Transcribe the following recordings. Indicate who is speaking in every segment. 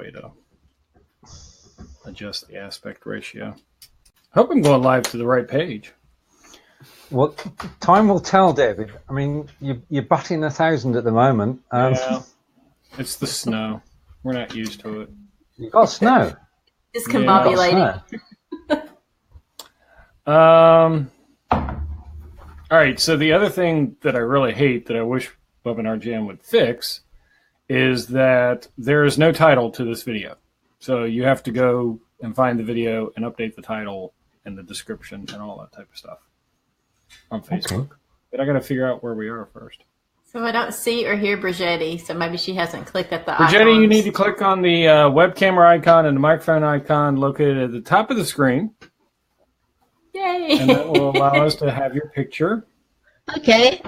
Speaker 1: way to adjust the aspect ratio. Hope I'm going live to the right page.
Speaker 2: Well, time will tell, David. I mean, you're batting 1,000 at the moment.
Speaker 1: Yeah, it's the snow. We're not used to it.
Speaker 2: You've got snow.
Speaker 3: Discombobulating.
Speaker 1: All right, so the other thing that I really hate that I wish WebinarJam would fix is that there is no title to this video. So you have to go and find the video and update the title and the description and all that type of stuff on Facebook. Okay. But I got to figure out where we are first.
Speaker 3: So I don't see or hear Bridgetti, so maybe she hasn't clicked at the
Speaker 1: Bridgetti,
Speaker 3: icons.
Speaker 1: you need to click on the web camera icon and the microphone icon located at the top of the screen.
Speaker 3: Yay!
Speaker 1: And that will allow us to have your picture.
Speaker 4: Okay.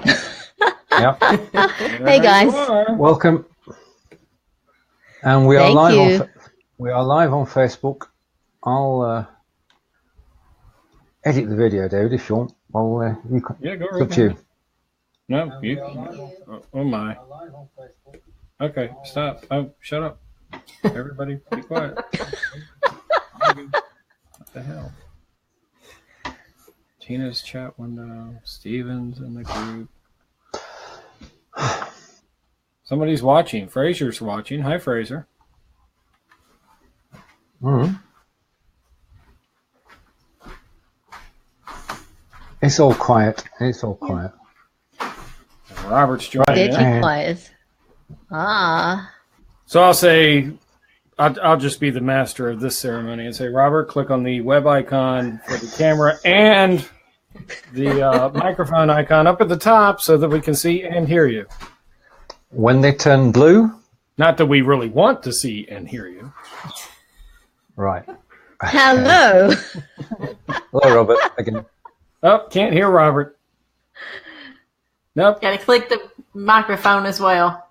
Speaker 2: Yep.
Speaker 4: Hey guys,
Speaker 2: welcome. And we are live. We are live on Facebook. I'll edit the video, David, if you want. Well, you can.
Speaker 1: Yeah, go
Speaker 2: it's
Speaker 1: right
Speaker 2: up to you.
Speaker 1: No, you. Oh my. Okay, stop. Oh, shut up. Everybody, be quiet. What the hell? Tina's chat window. Steven's in the group. Somebody's watching. Fraser's watching. Hi, Fraser.
Speaker 2: Mm-hmm. It's all quiet. It's all quiet.
Speaker 1: Robert's joining.
Speaker 4: Keep quiet.
Speaker 1: So I'll say, I'll just be the master of this ceremony and say, Robert, click on the web icon for the camera and the microphone icon up at the top so that we can see and hear you.
Speaker 2: When they turn blue?
Speaker 1: Not that we really want to see and hear you.
Speaker 2: Right.
Speaker 4: Hello.
Speaker 2: Hello, Robert. Again.
Speaker 1: Oh, can't hear Robert. Nope.
Speaker 3: Got to click the microphone as well.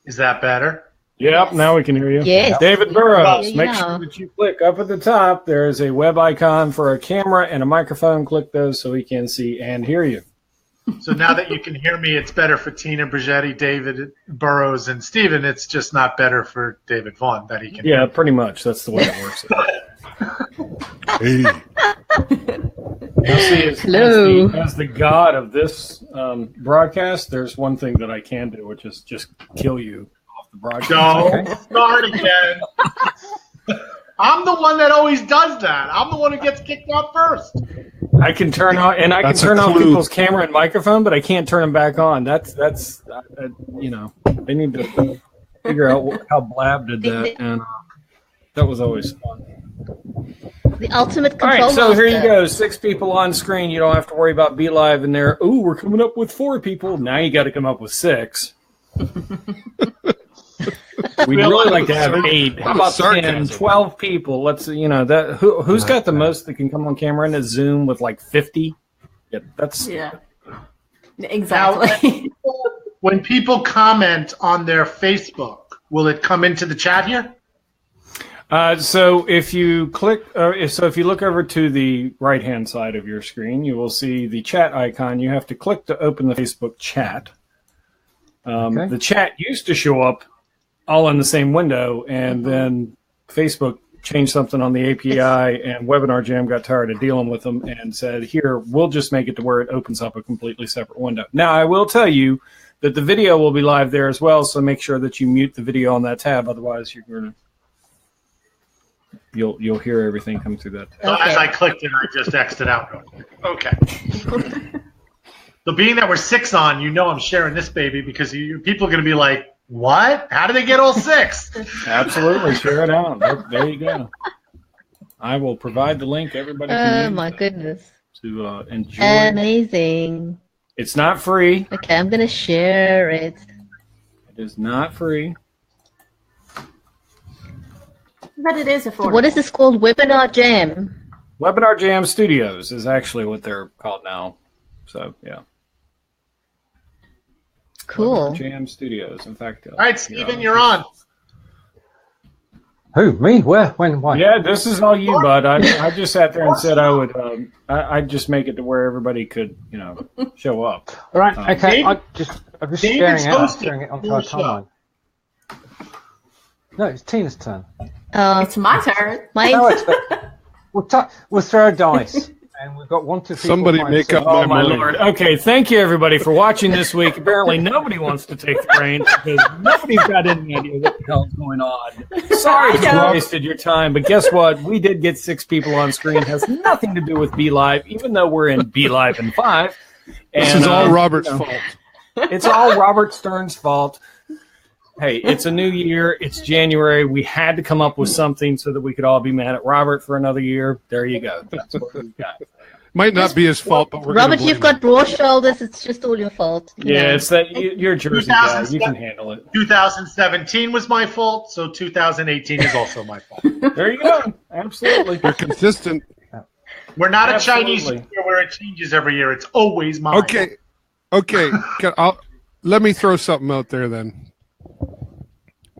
Speaker 5: Is that better?
Speaker 1: Yep, now we can hear you.
Speaker 4: Yes.
Speaker 1: David Burrows,
Speaker 4: Yeah,
Speaker 1: make sure that you click up at the top. There is a web icon for a camera and a microphone. Click those so we can see and hear you.
Speaker 5: So now that you can hear me, it's better for Tina, Bridgetti, David, Burrows, and Steven. It's just not better for David Vaughan that he can hear.
Speaker 1: Yeah, pretty much. That's the way it works. Hey.
Speaker 4: Hello.
Speaker 1: As the god of this broadcast, there's one thing that I can do, which is just kill you off the broadcast.
Speaker 5: Don't start again. I'm the one that always does that. I'm the one who gets kicked off first.
Speaker 1: I can turn on and I can turn off people's camera and microphone, but I can't turn them back on. That's you know, they need to figure out how Blab did that, and that was always fun.
Speaker 4: The ultimate control.
Speaker 1: All right, so here you
Speaker 4: master.
Speaker 1: go. 6 people on screen. You don't have to worry about Be Live in there. Ooh, we're coming up with 4 people. Now you got to come up with 6. We'd really like to have 8. How about 10, 12 people? Let's, you know, that who's got the most that can come on camera in a Zoom with like 50? Yeah, that's
Speaker 3: exactly.
Speaker 5: Now, when people comment on their Facebook, will it come into the chat here?
Speaker 1: So if you click, if you look over to the right-hand side of your screen, you will see the chat icon. You have to click to open the Facebook chat.
Speaker 2: Okay.
Speaker 1: The chat used to show up all in the same window, and then Facebook changed something on the API, and WebinarJam got tired of dealing with them and said, here, we'll just make it to where it opens up a completely separate window. Now, I will tell you that the video will be live there as well, so make sure that you mute the video on that tab. Otherwise, you're going to you'll hear everything come through that tab.
Speaker 5: So as I clicked it, I just X'd it out real quick. Okay. So being that we're 6 on, you know I'm sharing this baby because people are going to be like, what? How did they get all 6?
Speaker 1: Absolutely. Share it out. There you go. I will provide the link. Everybody can use
Speaker 4: my goodness.
Speaker 1: To enjoy.
Speaker 4: Amazing.
Speaker 1: It's not free.
Speaker 4: Okay, I'm going to share it.
Speaker 1: It is not free.
Speaker 3: But it is affordable.
Speaker 4: What is this called? WebinarJam.
Speaker 1: WebinarJam Studios is actually what they're called now. So, yeah.
Speaker 4: Cool.
Speaker 1: WebinarJam Studios. In fact,
Speaker 5: All right, Steven, you're on.
Speaker 2: Who? Me? Where? When? Why?
Speaker 1: Yeah, this is all you, bud. I just sat there and said I would. I'd just make it to where everybody could, show up.
Speaker 2: All right. Okay.
Speaker 5: David-
Speaker 2: I'm just
Speaker 5: David's
Speaker 2: sharing it onto
Speaker 5: hosting
Speaker 2: our
Speaker 5: the show.
Speaker 2: timeline. No, it's Tina's turn.
Speaker 3: It's my turn.
Speaker 2: No, we'll throw a dice, and we've got 1, 2, 3, 4,
Speaker 6: Somebody
Speaker 2: 5,
Speaker 6: make
Speaker 2: 6.
Speaker 6: up
Speaker 1: Oh my
Speaker 6: money.
Speaker 1: lord! Okay, thank you everybody for watching this week. Apparently, nobody wants to take the reins because nobody's got any idea what the hell's going on. Sorry
Speaker 3: I
Speaker 1: to
Speaker 3: know.
Speaker 1: wasted your time, but guess what? We did get 6 people on screen. It has nothing to do with Be Live, even though we're in Be Live in 5.
Speaker 6: This
Speaker 1: And,
Speaker 6: is all Robert's fault.
Speaker 1: It's all Robert Stern's fault. Hey, it's a new year. It's January. We had to come up with something so that we could all be mad at Robert for another year. There you go. That's what we've got.
Speaker 6: Might not be his fault, but we're
Speaker 4: Robert,
Speaker 6: gonna
Speaker 4: you've
Speaker 6: blame
Speaker 4: got broad shoulders. It's just all your fault.
Speaker 1: Yeah, it's that you're a Jersey guy. You can handle it.
Speaker 5: 2017 was my fault, so 2018 is also my fault.
Speaker 1: There you go. Absolutely.
Speaker 6: You're consistent.
Speaker 5: We're not
Speaker 1: Absolutely.
Speaker 5: a Chinese year where it changes every year. It's always mine.
Speaker 6: Okay. Let me throw something out there then.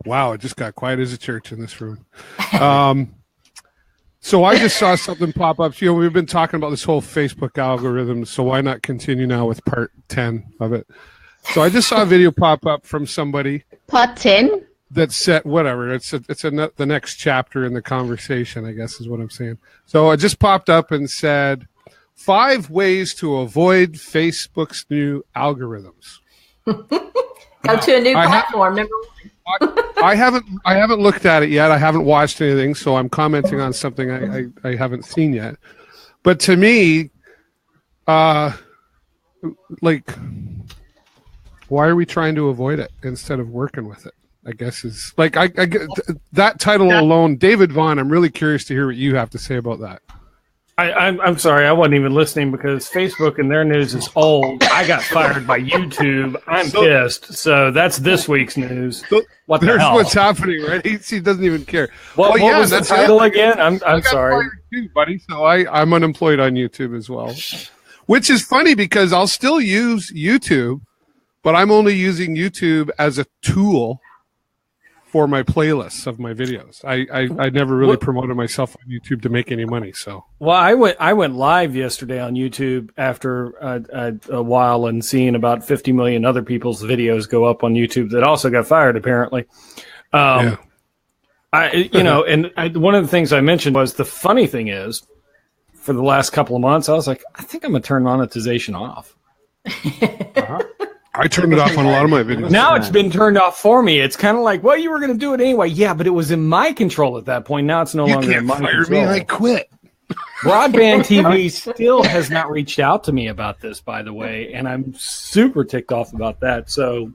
Speaker 6: Wow, it just got quiet as a church in this room. So I just saw something pop up. We've been talking about this whole Facebook algorithm, so why not continue now with part 10 of it? So I just saw a video pop up from somebody
Speaker 4: Part 10.
Speaker 6: that said, whatever, the next chapter in the conversation, I guess is what I'm saying. So it just popped up and said, 5 ways to avoid Facebook's new algorithms.
Speaker 3: Go to a new platform. Number 1.
Speaker 6: I haven't looked at it yet. I haven't watched anything, so I'm commenting on something I haven't seen yet. But to me, like, why are we trying to avoid it instead of working with it? I guess is like I get that title alone. David Vaughan, I'm really curious to hear what you have to say about that.
Speaker 1: I'm sorry, I wasn't even listening because Facebook and their news is old. I got fired by YouTube. I'm pissed. So that's this week's news. What the
Speaker 6: There's
Speaker 1: hell?
Speaker 6: what's happening, right? He doesn't even care.
Speaker 1: What
Speaker 6: yeah,
Speaker 1: was the
Speaker 6: that's
Speaker 1: title
Speaker 6: it.
Speaker 1: again? I'm
Speaker 6: I got
Speaker 1: sorry.
Speaker 6: fired too, buddy. So I'm unemployed on YouTube as well, which is funny because I'll still use YouTube, but I'm only using YouTube as a tool for my playlists of my videos. I never really promoted myself on YouTube to make any money. So
Speaker 1: Well, I went live yesterday on YouTube after a while and seeing about 50 million other people's videos go up on YouTube that also got fired apparently.
Speaker 6: yeah.
Speaker 1: One of the things I mentioned was the funny thing is, for the last couple of months, I was like, I think I'm gonna turn monetization off.
Speaker 6: I turned it off on a lot of my videos.
Speaker 1: Now it's been turned off for me. It's kind of like, well, you were going to do it anyway. Yeah, but it was in my control at that point. Now it's no
Speaker 6: You
Speaker 1: longer in
Speaker 6: can't
Speaker 1: my
Speaker 6: fire
Speaker 1: control.
Speaker 6: me. I quit.
Speaker 1: Broadband TV still has not reached out to me about this, by the way, and I'm super ticked off about that. So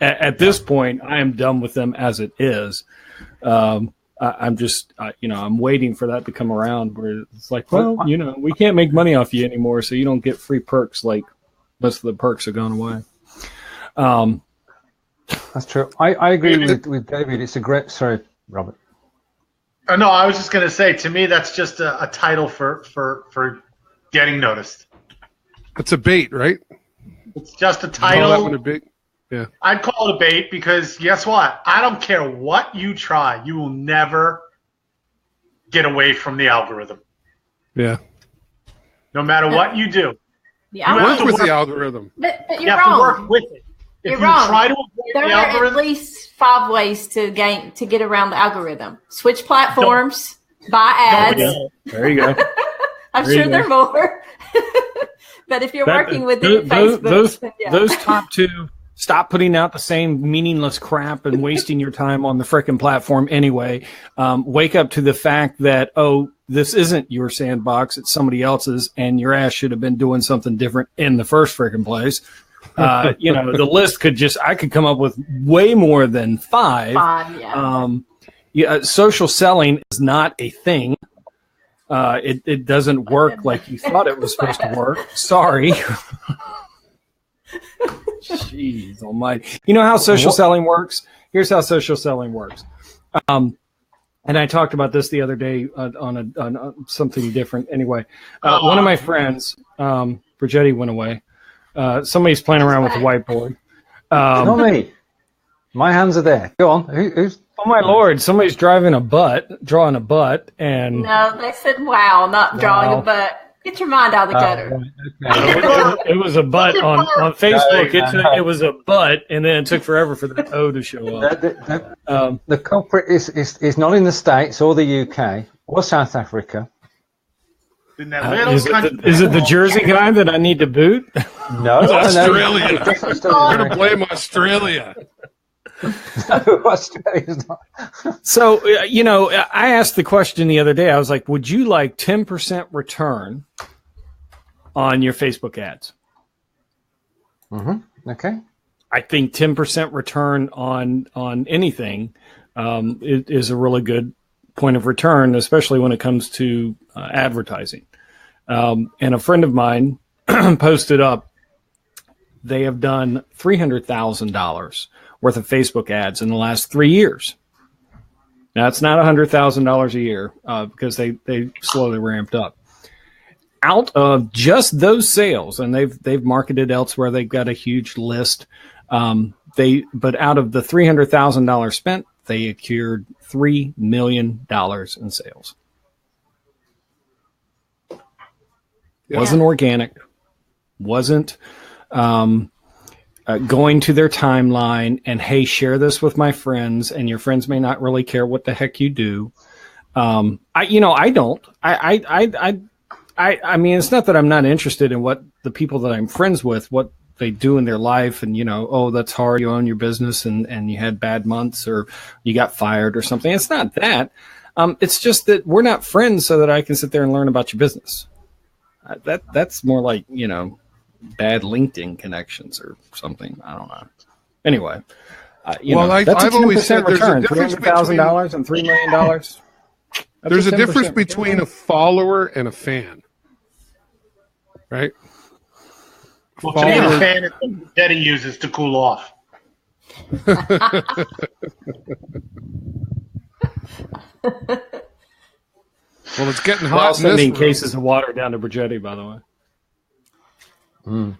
Speaker 1: at this point, I am done with them as it is. I'm just, I'm waiting for that to come around where it's like, well, we can't make money off you anymore, so you don't get free perks like most of the perks have gone away.
Speaker 2: That's true. I agree with David. It's a great. Sorry, Robert.
Speaker 5: No, I was just going to say, to me, that's just a title for getting noticed.
Speaker 6: It's a bait, right?
Speaker 5: It's just a
Speaker 6: Call that one a
Speaker 5: title.
Speaker 6: bait. Yeah.
Speaker 5: I'd call it a bait because guess what? I don't care what you try. You will never get away from the algorithm.
Speaker 6: Yeah.
Speaker 5: No matter what you do.
Speaker 3: Yeah,
Speaker 5: You have
Speaker 6: Work
Speaker 5: to
Speaker 6: with
Speaker 5: work-
Speaker 6: the algorithm.
Speaker 3: but
Speaker 5: You
Speaker 3: you're
Speaker 5: have to work
Speaker 3: wrong.
Speaker 5: with it. If
Speaker 3: You're
Speaker 5: you
Speaker 3: wrong.
Speaker 5: try to avoid
Speaker 3: There
Speaker 5: the
Speaker 3: are at
Speaker 5: algorithm,
Speaker 3: least 5 ways to get around the algorithm. Switch platforms, buy ads.
Speaker 1: There you go.
Speaker 3: I'm
Speaker 1: There you
Speaker 3: sure there are more. But if you're working with Facebook,
Speaker 1: Those top 2, stop putting out the same meaningless crap and wasting your time on the frickin' platform anyway. Wake up to the fact that, this isn't your sandbox, it's somebody else's, and your ass should have been doing something different in the first frickin' place. The list I could come up with way more than 5. Social selling is not a thing. It doesn't work like you thought it was supposed to work. Sorry. Jeez almighty. You know how social selling works? Here's how social selling works. And I talked about this the other day on something different. Anyway, one of my friends, Bridgetti, went away. Somebody's playing around with the whiteboard.
Speaker 2: Not me. My hands are there. Go on. Who's?
Speaker 1: Oh my lord! Somebody's drawing a butt, and
Speaker 3: No, they said wow, not drawing a butt. Get your mind out of the gutter.
Speaker 1: It was a butt on Facebook. It was a butt, and then it took forever for the O to show up.
Speaker 2: The culprit is not in the States or the UK or South Africa.
Speaker 5: In that little
Speaker 1: is it the Jersey guy that I need to boot?
Speaker 2: No,
Speaker 6: Australia. We're going to blame Australia.
Speaker 2: No, Australia's not.
Speaker 1: So, I asked the question the other day. I was like, would you like 10% return on your Facebook ads?
Speaker 2: Mm-hmm. Okay.
Speaker 1: I think 10% return on anything is a really good point of return, especially when it comes to advertising. And a friend of mine posted up, they have done $300,000 worth of Facebook ads in the last 3 years. Now, it's not $100,000 a year because they slowly ramped up. Out of just those sales, and they've marketed elsewhere, they've got a huge list. But out of the $300,000 spent, they accrued $3 million in sales. Yeah. Wasn't organic. Wasn't going to their timeline and, hey, share this with my friends, and your friends may not really care what the heck you do. I don't. I mean, it's not that I'm not interested in what the people that I'm friends with, what they do in their life, and that's hard. You own your business and you had bad months or you got fired or something. It's not that. It's just that we're not friends so that I can sit there and learn about your business. That's more like, bad LinkedIn connections or something. I don't know. Anyway, I've always said there's a difference between $300,000 and $3 million.
Speaker 6: There's a difference between a follower and a fan, right?
Speaker 5: Well, to me, a fan is what Bridgetti uses to cool off.
Speaker 6: Well, it's getting hot.
Speaker 1: Well, sending cases of water down to Bridgetti, by the way.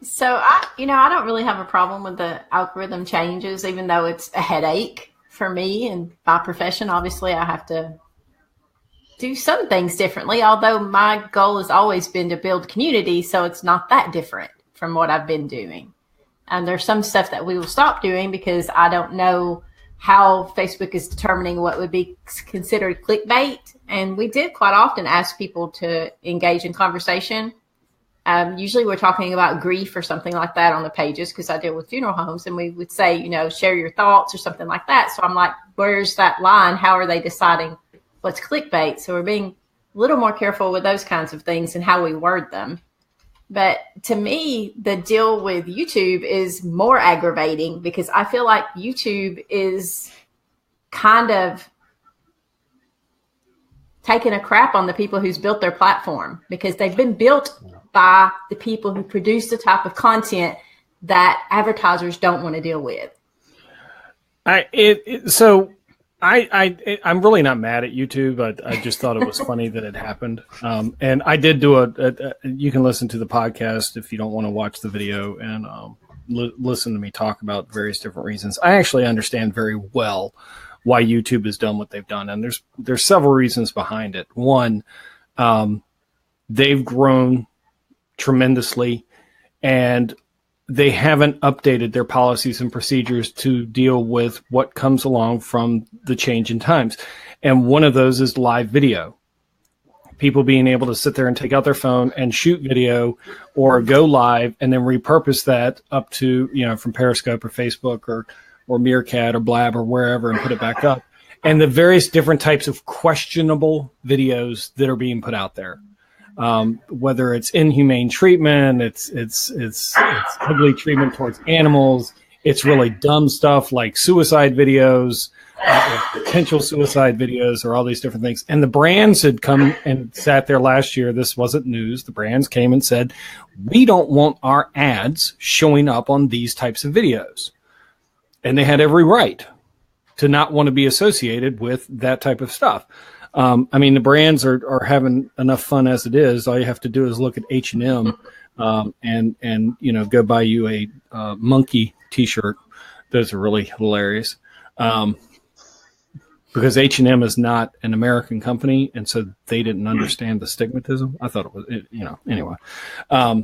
Speaker 3: So I don't really have a problem with the algorithm changes, even though it's a headache for me and my profession. Obviously, I have to do some things differently, although my goal has always been to build community, so it's not that different from what I've been doing. And there's some stuff that we will stop doing because I don't know how Facebook is determining what would be considered clickbait. And we did quite often ask people to engage in conversation. Usually we're talking about grief or something like that on the pages because I deal with funeral homes, and we would say, share your thoughts or something like that. So I'm like, where's that line? How are they deciding what's clickbait? So we're being a little more careful with those kinds of things and how we word them. But to me, the deal with YouTube is more aggravating because I feel like YouTube is kind of taking a crap on the people who's built their platform because they've been built by the people who produce the type of content that advertisers don't want to deal with. I'm really not mad at YouTube. I just thought it was funny that it happened. And I did do you can listen to the podcast if you don't want to watch the video and listen to me talk about various different reasons. I actually understand very well why YouTube has done what they've done. And there's several reasons behind it. One, they've grown tremendously and they haven't updated their policies and procedures to deal with what comes along from the change in times. And one of those is live video. People being able to sit there and take out their phone and shoot video or go live and then repurpose that up to, from Periscope or Facebook or Meerkat or Blab or wherever and put it back up. And the various different types of questionable videos that are being put out there. Whether it's inhumane treatment, it's ugly treatment towards animals, it's really dumb stuff like suicide videos, potential suicide videos, or all these different things. And the brands had come and sat there last year. This wasn't news. The brands came and said, we don't want our ads showing up on these types of videos. And they had every right to not want to be associated with that type of stuff. The brands are having enough fun as it is. All you have to do is look at H&M and go buy you a monkey T-shirt. Those are really hilarious. because H&M is not an American company, and so they didn't understand the stigmatism. I thought it was, anyway. But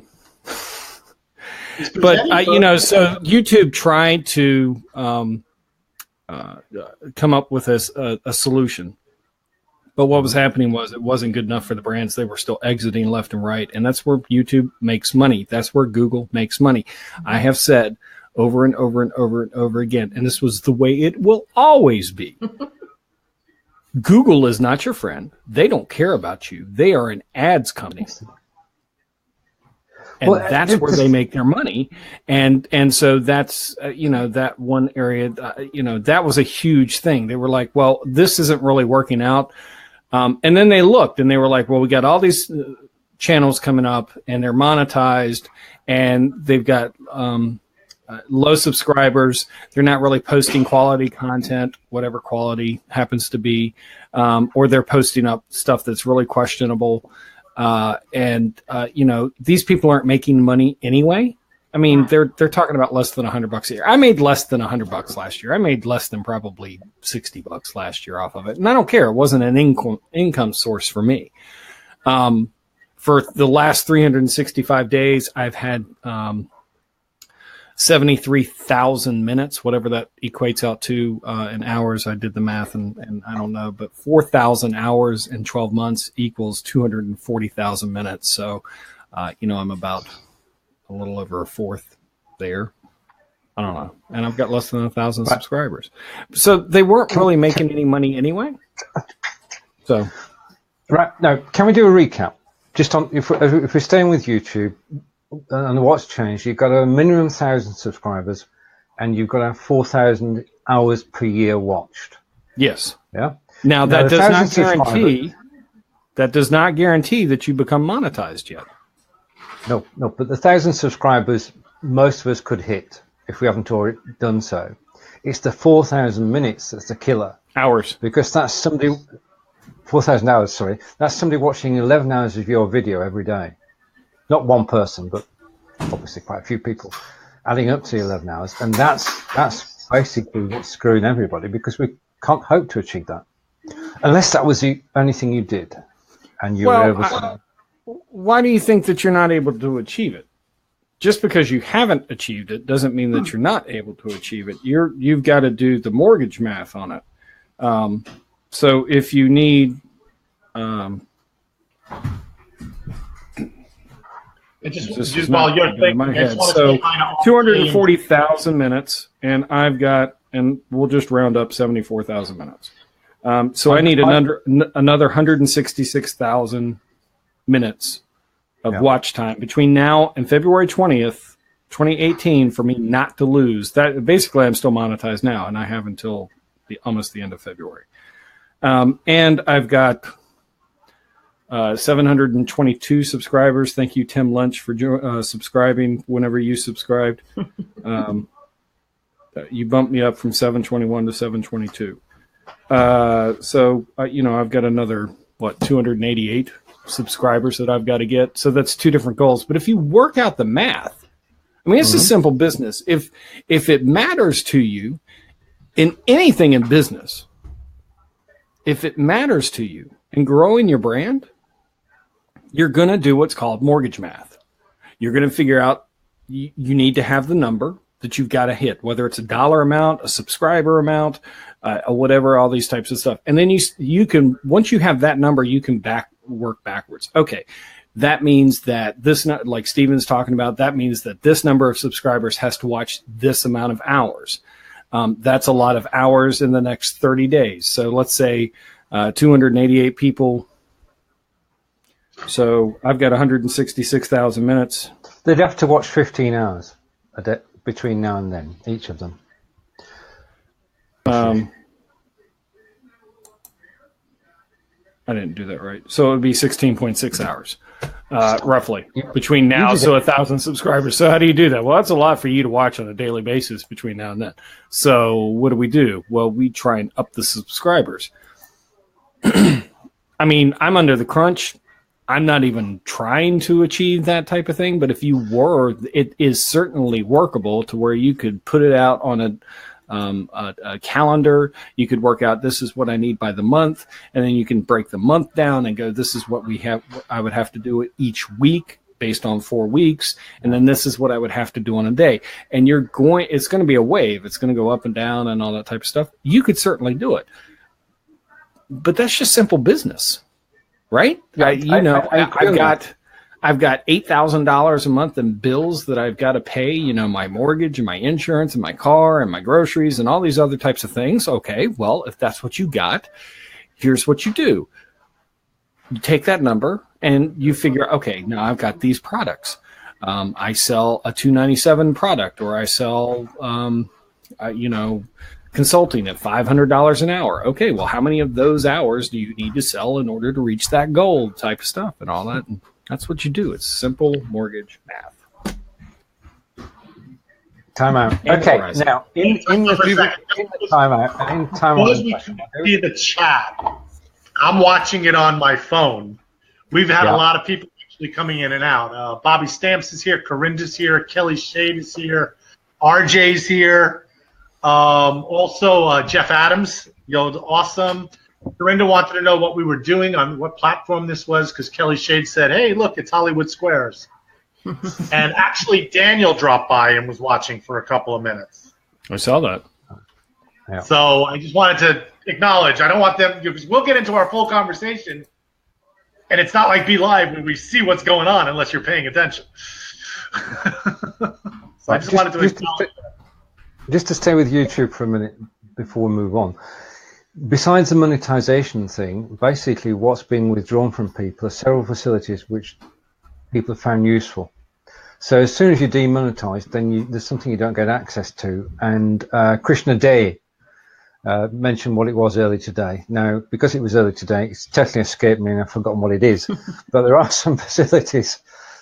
Speaker 3: so YouTube tried to come up with a solution. But what was happening was it wasn't good enough for the brands. They were still exiting left and right. And that's where YouTube makes money. That's where Google makes money. I have said over and over and over and over again, and this was the way it will always be. Google is not your friend. They don't care about you. They are an ads company. And that's where they make their money. And so that's, that one area, that was a huge thing. They were like, well, this isn't really working out. And then they looked and they were like, well, we got all these channels coming up and they're monetized and they've got low subscribers. They're not really posting quality content, whatever quality happens to be, or they're posting up stuff that's really questionable. These people aren't making money anyway. I mean, they're talking about less than $100 a year. I made less than $100 last year. I made less than probably $60 last year off of it. And I don't care. It wasn't an income source for me. For the last 365 days, I've had, 73,000 minutes, whatever that equates out to, in hours. I did the math and I don't know, but 4,000 hours in 12 months equals 240,000 minutes. So, I'm about a little over a fourth there. I don't know. And I've got less than 1,000 subscribers. So they weren't really making any money anyway. So.
Speaker 2: Right. Now, can we do a recap? Just on, if we're staying with YouTube and what's changed, you've got a minimum 1,000 subscribers and you've got to have 4,000 hours per year watched.
Speaker 3: Yes.
Speaker 2: Yeah.
Speaker 3: Now that does not guarantee that you become monetized yet.
Speaker 2: No, but the 1,000 subscribers, most of us could hit if we haven't already done so. It's the 4,000 minutes that's the killer.
Speaker 3: Hours.
Speaker 2: Because that's somebody, 4,000 hours, sorry. That's somebody watching 11 hours of your video every day. Not one person, but obviously quite a few people adding up to 11 hours. And that's basically what's screwing everybody because we can't hope to achieve that. Unless that was the only thing you did and you were able to.
Speaker 3: Why do you think that you're not able to achieve it? Just because you haven't achieved it doesn't mean that you're not able to achieve it. You've got to do the mortgage math on it. So if you need,
Speaker 5: while you're thinking,
Speaker 3: my head. So 240,000 minutes, and I've got, and we'll just round up 74,000 minutes. So I need another 166,000 minutes of watch time between now and February 20th, 2018 for me not to lose. That basically I'm still monetized now, and I have until almost the end of February. And I've got 722 subscribers. Thank you, Tim Lunch, for subscribing whenever you subscribed. You bumped me up from 721 to 722. So I've got another, 288 subscribers that I've got to get. So that's two different goals. But if you work out the math, I mean, it's a simple business. If it matters to you in anything in business, if it matters to you in growing your brand, you're going to do what's called mortgage math. You're going to figure out you need to have the number that you've got to hit, whether it's a dollar amount, a subscriber amount, or whatever, all these types of stuff. And then you can, once you have that number, you can work backwards. Okay, that means that this, like Steven's talking about, that means that this number of subscribers has to watch this amount of hours. That's a lot of hours in the next 30 days. So let's say 288 people. So I've got 166,000 minutes.
Speaker 2: They'd have to watch 15 hours a day between now and then, each of them.
Speaker 3: I didn't do that right. So it would be 16.6 hours, roughly, between now. So 1,000 subscribers. So how do you do that? Well, that's a lot for you to watch on a daily basis between now and then. So what do? Well, we try and up the subscribers. I mean, I'm under the crunch. I'm not even trying to achieve that type of thing. But if you were, it is certainly workable to where you could put it out on a calendar. You could work out, this is what I need by the month, and then you can break the month down and go, this is what I would have to do each week based on 4 weeks, and then this is what I would have to do on a day. And it's going to be a wave. It's going to go up and down and all that type of stuff. You could certainly do it, but that's just simple business, right? I've got $8,000 a month in bills that I've got to pay, my mortgage and my insurance and my car and my groceries and all these other types of things. Okay, well, if that's what you got, here's what you do. You take that number and you figure, okay, now I've got these products. I sell a $297 product, or I sell, consulting at $500 an hour. Okay, well, how many of those hours do you need to sell in order to reach that goal type of stuff and all that? And that's what you do. It's simple mortgage math.
Speaker 2: Time out. Okay, now in the time out.
Speaker 5: As we can see the chat, I'm watching it on my phone. We've had a lot of people actually coming in and out. Bobby Stamps is here. Corinda's here. Kelly Shade is here. RJ's here. Also, Jeff Adams. Awesome. Corinda wanted to know what we were doing, on what platform this was, because Kelly Shade said, hey, look, it's Hollywood Squares. And actually, Daniel dropped by and was watching for a couple of minutes.
Speaker 3: I saw that.
Speaker 2: Yeah.
Speaker 5: So I just wanted to acknowledge. I don't want them, because we'll get into our full conversation, and it's not like Be Live where we see what's going on unless you're paying attention. So I just wanted to acknowledge that.
Speaker 2: Just to stay with YouTube for a minute before we move on. Besides the monetization thing, basically what's being withdrawn from people are several facilities which people have found useful. So as soon as you demonetize, then there's something you don't get access to. And Krishna Day mentioned what it was early today. Now, because it was early today, it's totally escaped me and I've forgotten what it is. But there are some facilities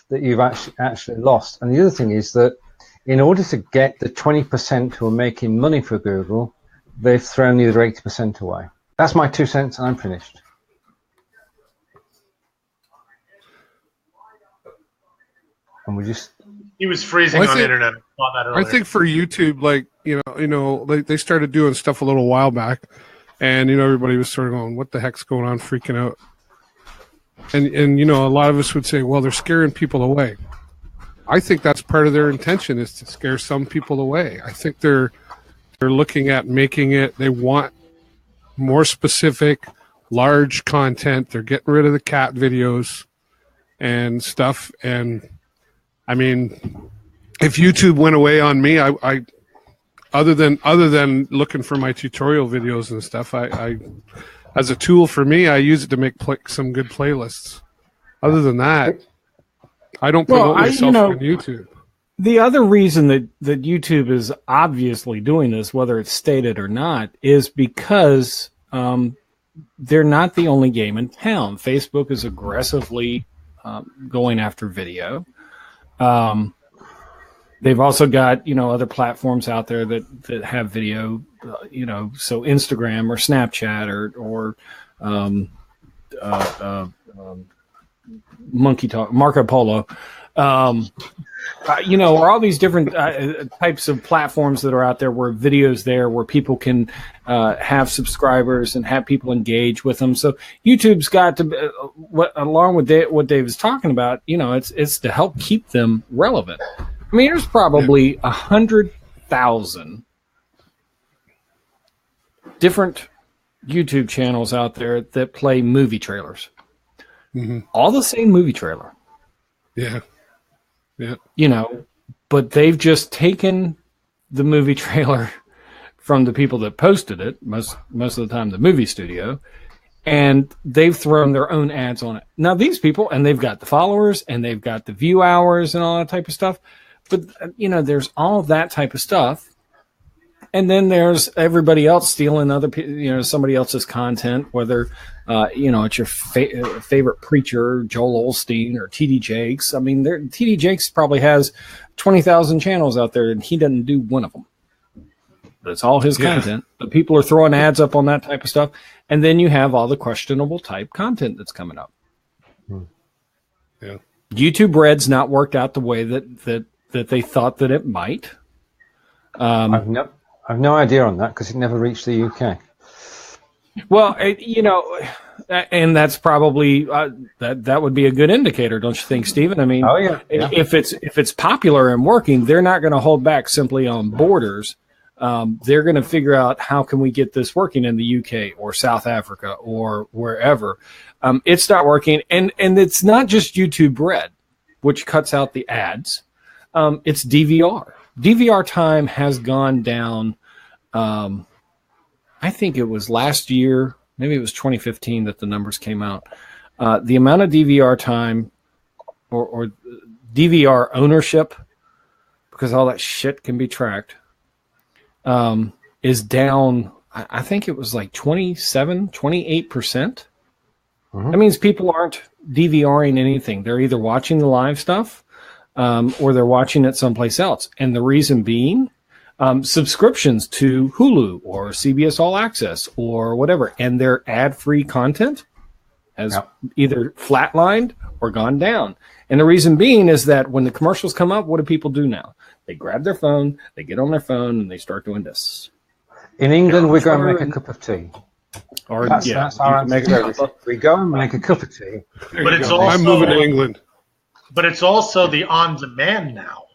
Speaker 2: that you've actually lost. And the other thing is that in order to get the 20% who are making money for Google, they've thrown the other 80% away. That's my 2 cents, and I'm finished. And we just...
Speaker 5: He was freezing on the internet.
Speaker 6: I think for YouTube, they started doing stuff a little while back, and everybody was sort of going, "What the heck's going on?" Freaking out. And a lot of us would say, "Well, they're scaring people away." I think that's part of their intention, is to scare some people away. I think they're looking at making it. They want more specific, large content. They're getting rid of the cat videos and stuff. And I mean, if YouTube went away on me, I other than looking for my tutorial videos and stuff, I as a tool for me, I use it to make some good playlists. Other than that, I don't promote myself on YouTube.
Speaker 3: The other reason that YouTube is obviously doing this, whether it's stated or not, is because they're not the only game in town. Facebook is aggressively going after video. They've also got, other platforms out there that have video, so Instagram or Snapchat or Monkey Talk, Marco Polo, or all these different types of platforms that are out there where videos there where people can have subscribers and have people engage with them. So YouTube's got to, along with what Dave is talking about, it's to help keep them relevant. I mean, there's probably 100,000 different YouTube channels out there that play movie trailers. Mm-hmm. All the same movie trailer.
Speaker 6: Yeah. Yeah.
Speaker 3: But they've just taken the movie trailer from the people that posted it, most of the time the movie studio, and they've thrown their own ads on it. Now, these people, and they've got the followers, and they've got the view hours and all that type of stuff, but, there's all that type of stuff. And then there's everybody else stealing somebody else's content, whether, it's your favorite preacher, Joel Osteen or TD Jakes. I mean, TD Jakes probably has 20,000 channels out there, and he doesn't do one of them. But it's all his content. But people are throwing ads up on that type of stuff. And then you have all the questionable type content that's coming up.
Speaker 6: Yeah.
Speaker 3: YouTube Red's not worked out the way that they thought that it might.
Speaker 2: I've I've no idea on that because it never reached the UK.
Speaker 3: Well, you know, and that's probably that would be a good indicator, don't you think, Stephen? I mean,
Speaker 2: Oh, yeah.
Speaker 3: if it's popular and working, they're not going to hold back simply on borders. They're going to figure out how can we get this working in the UK or South Africa or wherever. It's not working, and it's not just YouTube Red, which cuts out the ads. It's DVR. DVR time has gone down. I think it was last year, maybe it was 2015 that the numbers came out. The amount of DVR time or DVR ownership, because all that shit can be tracked, is down. I think it was like 28%. That means people aren't DVRing anything. They're either watching the live stuff or they're watching it someplace else. And the reason being, subscriptions to Hulu or CBS All Access or whatever, and their ad-free content has either flatlined or gone down. And the reason being is that when the commercials come up, what do people do now? They grab their phone, they get on their phone, and they start doing this.
Speaker 2: In England, we go and make a cup of tea.
Speaker 3: Or
Speaker 2: That's our answer. We go and make a cup of tea.
Speaker 5: But it's also,
Speaker 6: I'm moving to England.
Speaker 5: But it's also the on-demand now.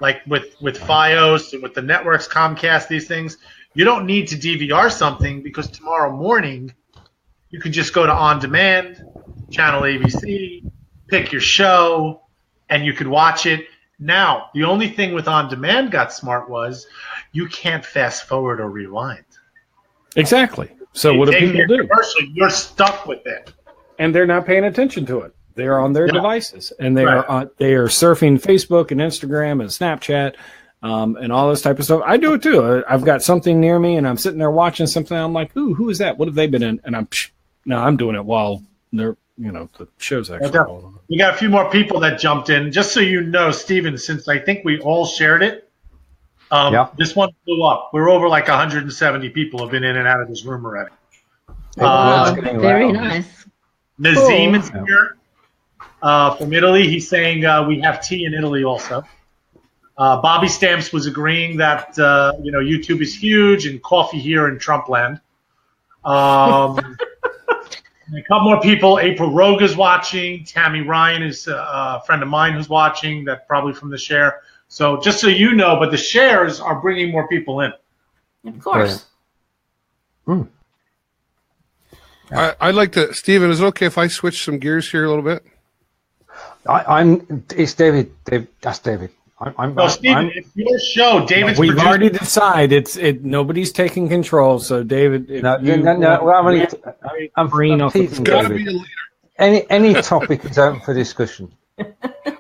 Speaker 5: Like with Fios and with the networks, Comcast, these things, you don't need to DVR something because tomorrow morning you can just go to on-demand, channel ABC, pick your show, and you could watch it. Now, the only thing with on-demand got smart was you can't fast forward or rewind.
Speaker 3: Exactly. So what do people do?
Speaker 5: You're stuck with it.
Speaker 3: And they're not paying attention to it. They're on their devices, and they are surfing Facebook and Instagram and Snapchat and all this type of stuff. I do it too. I've got something near me, and I'm sitting there watching something. I'm like, "Ooh, who is that? What have they been in?" And I'm doing it while they're, the show's actually going on.
Speaker 5: We got a few more people that jumped in. Just so you know, Steven, since I think we all shared it, this one blew up. We're over like 170 people have been in and out of this room already.
Speaker 4: Very nice.
Speaker 5: Nazim is here. From Italy, he's saying we have tea in Italy also. Bobby Stamps was agreeing that YouTube is huge and coffee here in Trumpland. A couple more people. April Rogue is watching. Tammy Ryan is a friend of mine who's watching. That probably from the share. So just so you know, but the shares are bringing more people in.
Speaker 4: Of course.
Speaker 6: I'd like to, Stephen, is it okay if I switch some gears here a little bit?
Speaker 2: It's David. That's David.
Speaker 5: Stephen, it's your show. David's
Speaker 3: we've already decided nobody's taking control. So David,
Speaker 2: I'm
Speaker 3: green off
Speaker 6: It's got to be a leader.
Speaker 2: Any topic is open for discussion.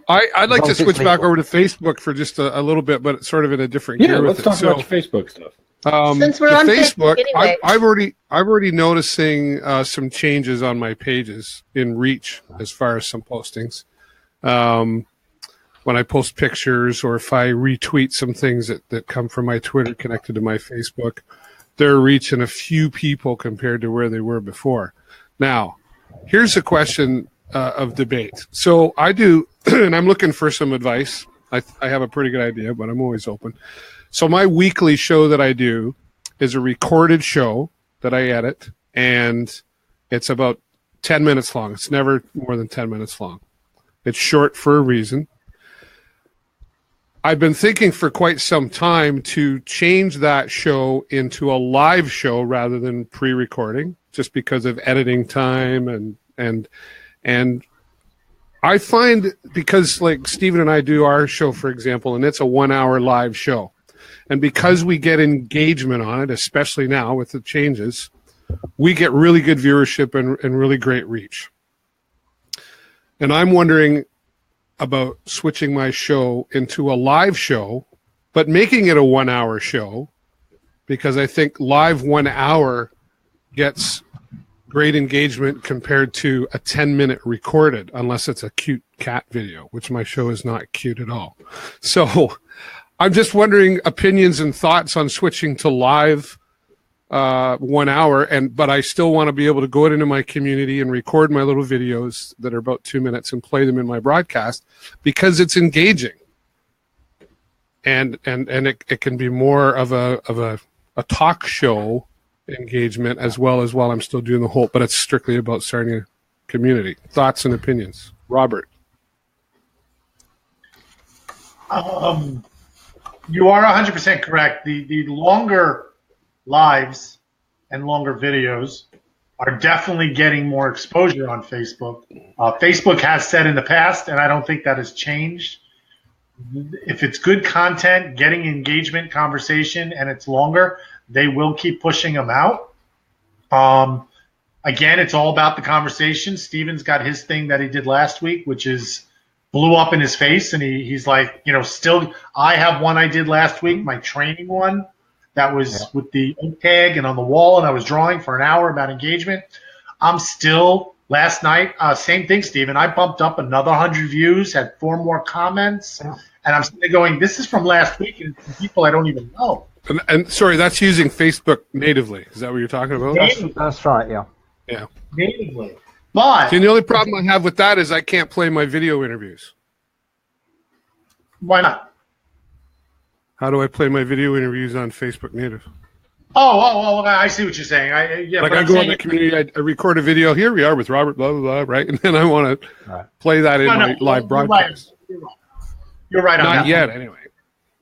Speaker 6: I'd like to switch back over to Facebook for just a little bit, but sort of in a different gear
Speaker 3: let's
Speaker 6: with it.
Speaker 3: talk about your Facebook stuff.
Speaker 4: Since we're on
Speaker 6: Facebook,
Speaker 4: anyway.
Speaker 6: I'm already noticing some changes on my pages in reach as far as some postings. When I post pictures or if I retweet some things that come from my Twitter connected to my Facebook, they're reaching a few people compared to where they were before. Now, here's a question of debate. So I do, and I'm looking for some advice. I have a pretty good idea, but I'm always open. So my weekly show that I do is a recorded show that I edit, and it's about 10 minutes long. It's never more than 10 minutes long. It's short for a reason. I've been thinking for quite some time to change that show into a live show rather than pre-recording, just because of editing time and I find, because like Stephen and I do our show, for example, and it's a 1 hour live show. And because we get engagement on it, especially now with the changes, we get really good viewership and really great reach. And I'm wondering about switching my show into a live show, but making it a 1 hour show, because I think live 1 hour gets great engagement compared to a 10-minute recorded, unless it's a cute cat video, which my show is not cute at all. So I'm just wondering opinions and thoughts on switching to live 1 hour, but I still want to be able to go out into my community and record my little videos that are about 2 minutes and play them in my broadcast because it's engaging. and it can be more of a talk show engagement as well as while I'm still doing the whole, but it's strictly about starting a community. Thoughts and opinions, Robert?
Speaker 5: You are 100% correct. The longer lives and longer videos are definitely getting more exposure on Facebook. Facebook has said in the past, and I don't think that has changed, if it's good content, getting engagement, conversation, and it's longer, they will keep pushing them out. Again, it's all about the conversation. Steven's got his thing that he did last week, which is blew up in his face, and he's like, still, I have one I did last week, my training one, that was with the tag and on the wall, and I was drawing for an hour about engagement. I'm still, last night, same thing, Steven, I bumped up another 100 views, had 4 more comments, and I'm sitting there going, this is from last week, and it's from people I don't even know.
Speaker 6: And sorry, that's using Facebook natively. Is that what you're talking about?
Speaker 2: That's right, yeah.
Speaker 6: Yeah.
Speaker 5: Natively. But
Speaker 6: the only problem I have with that is I can't play my video interviews.
Speaker 5: Why not?
Speaker 6: How do I play my video interviews on Facebook native?
Speaker 5: Oh, I see what you're saying. I
Speaker 6: go on the community, I record a video. Here we are with Robert, blah, blah, blah, right? And then I want to play that in my live broadcast.
Speaker 5: You're right on that.
Speaker 6: Not yet, anyway.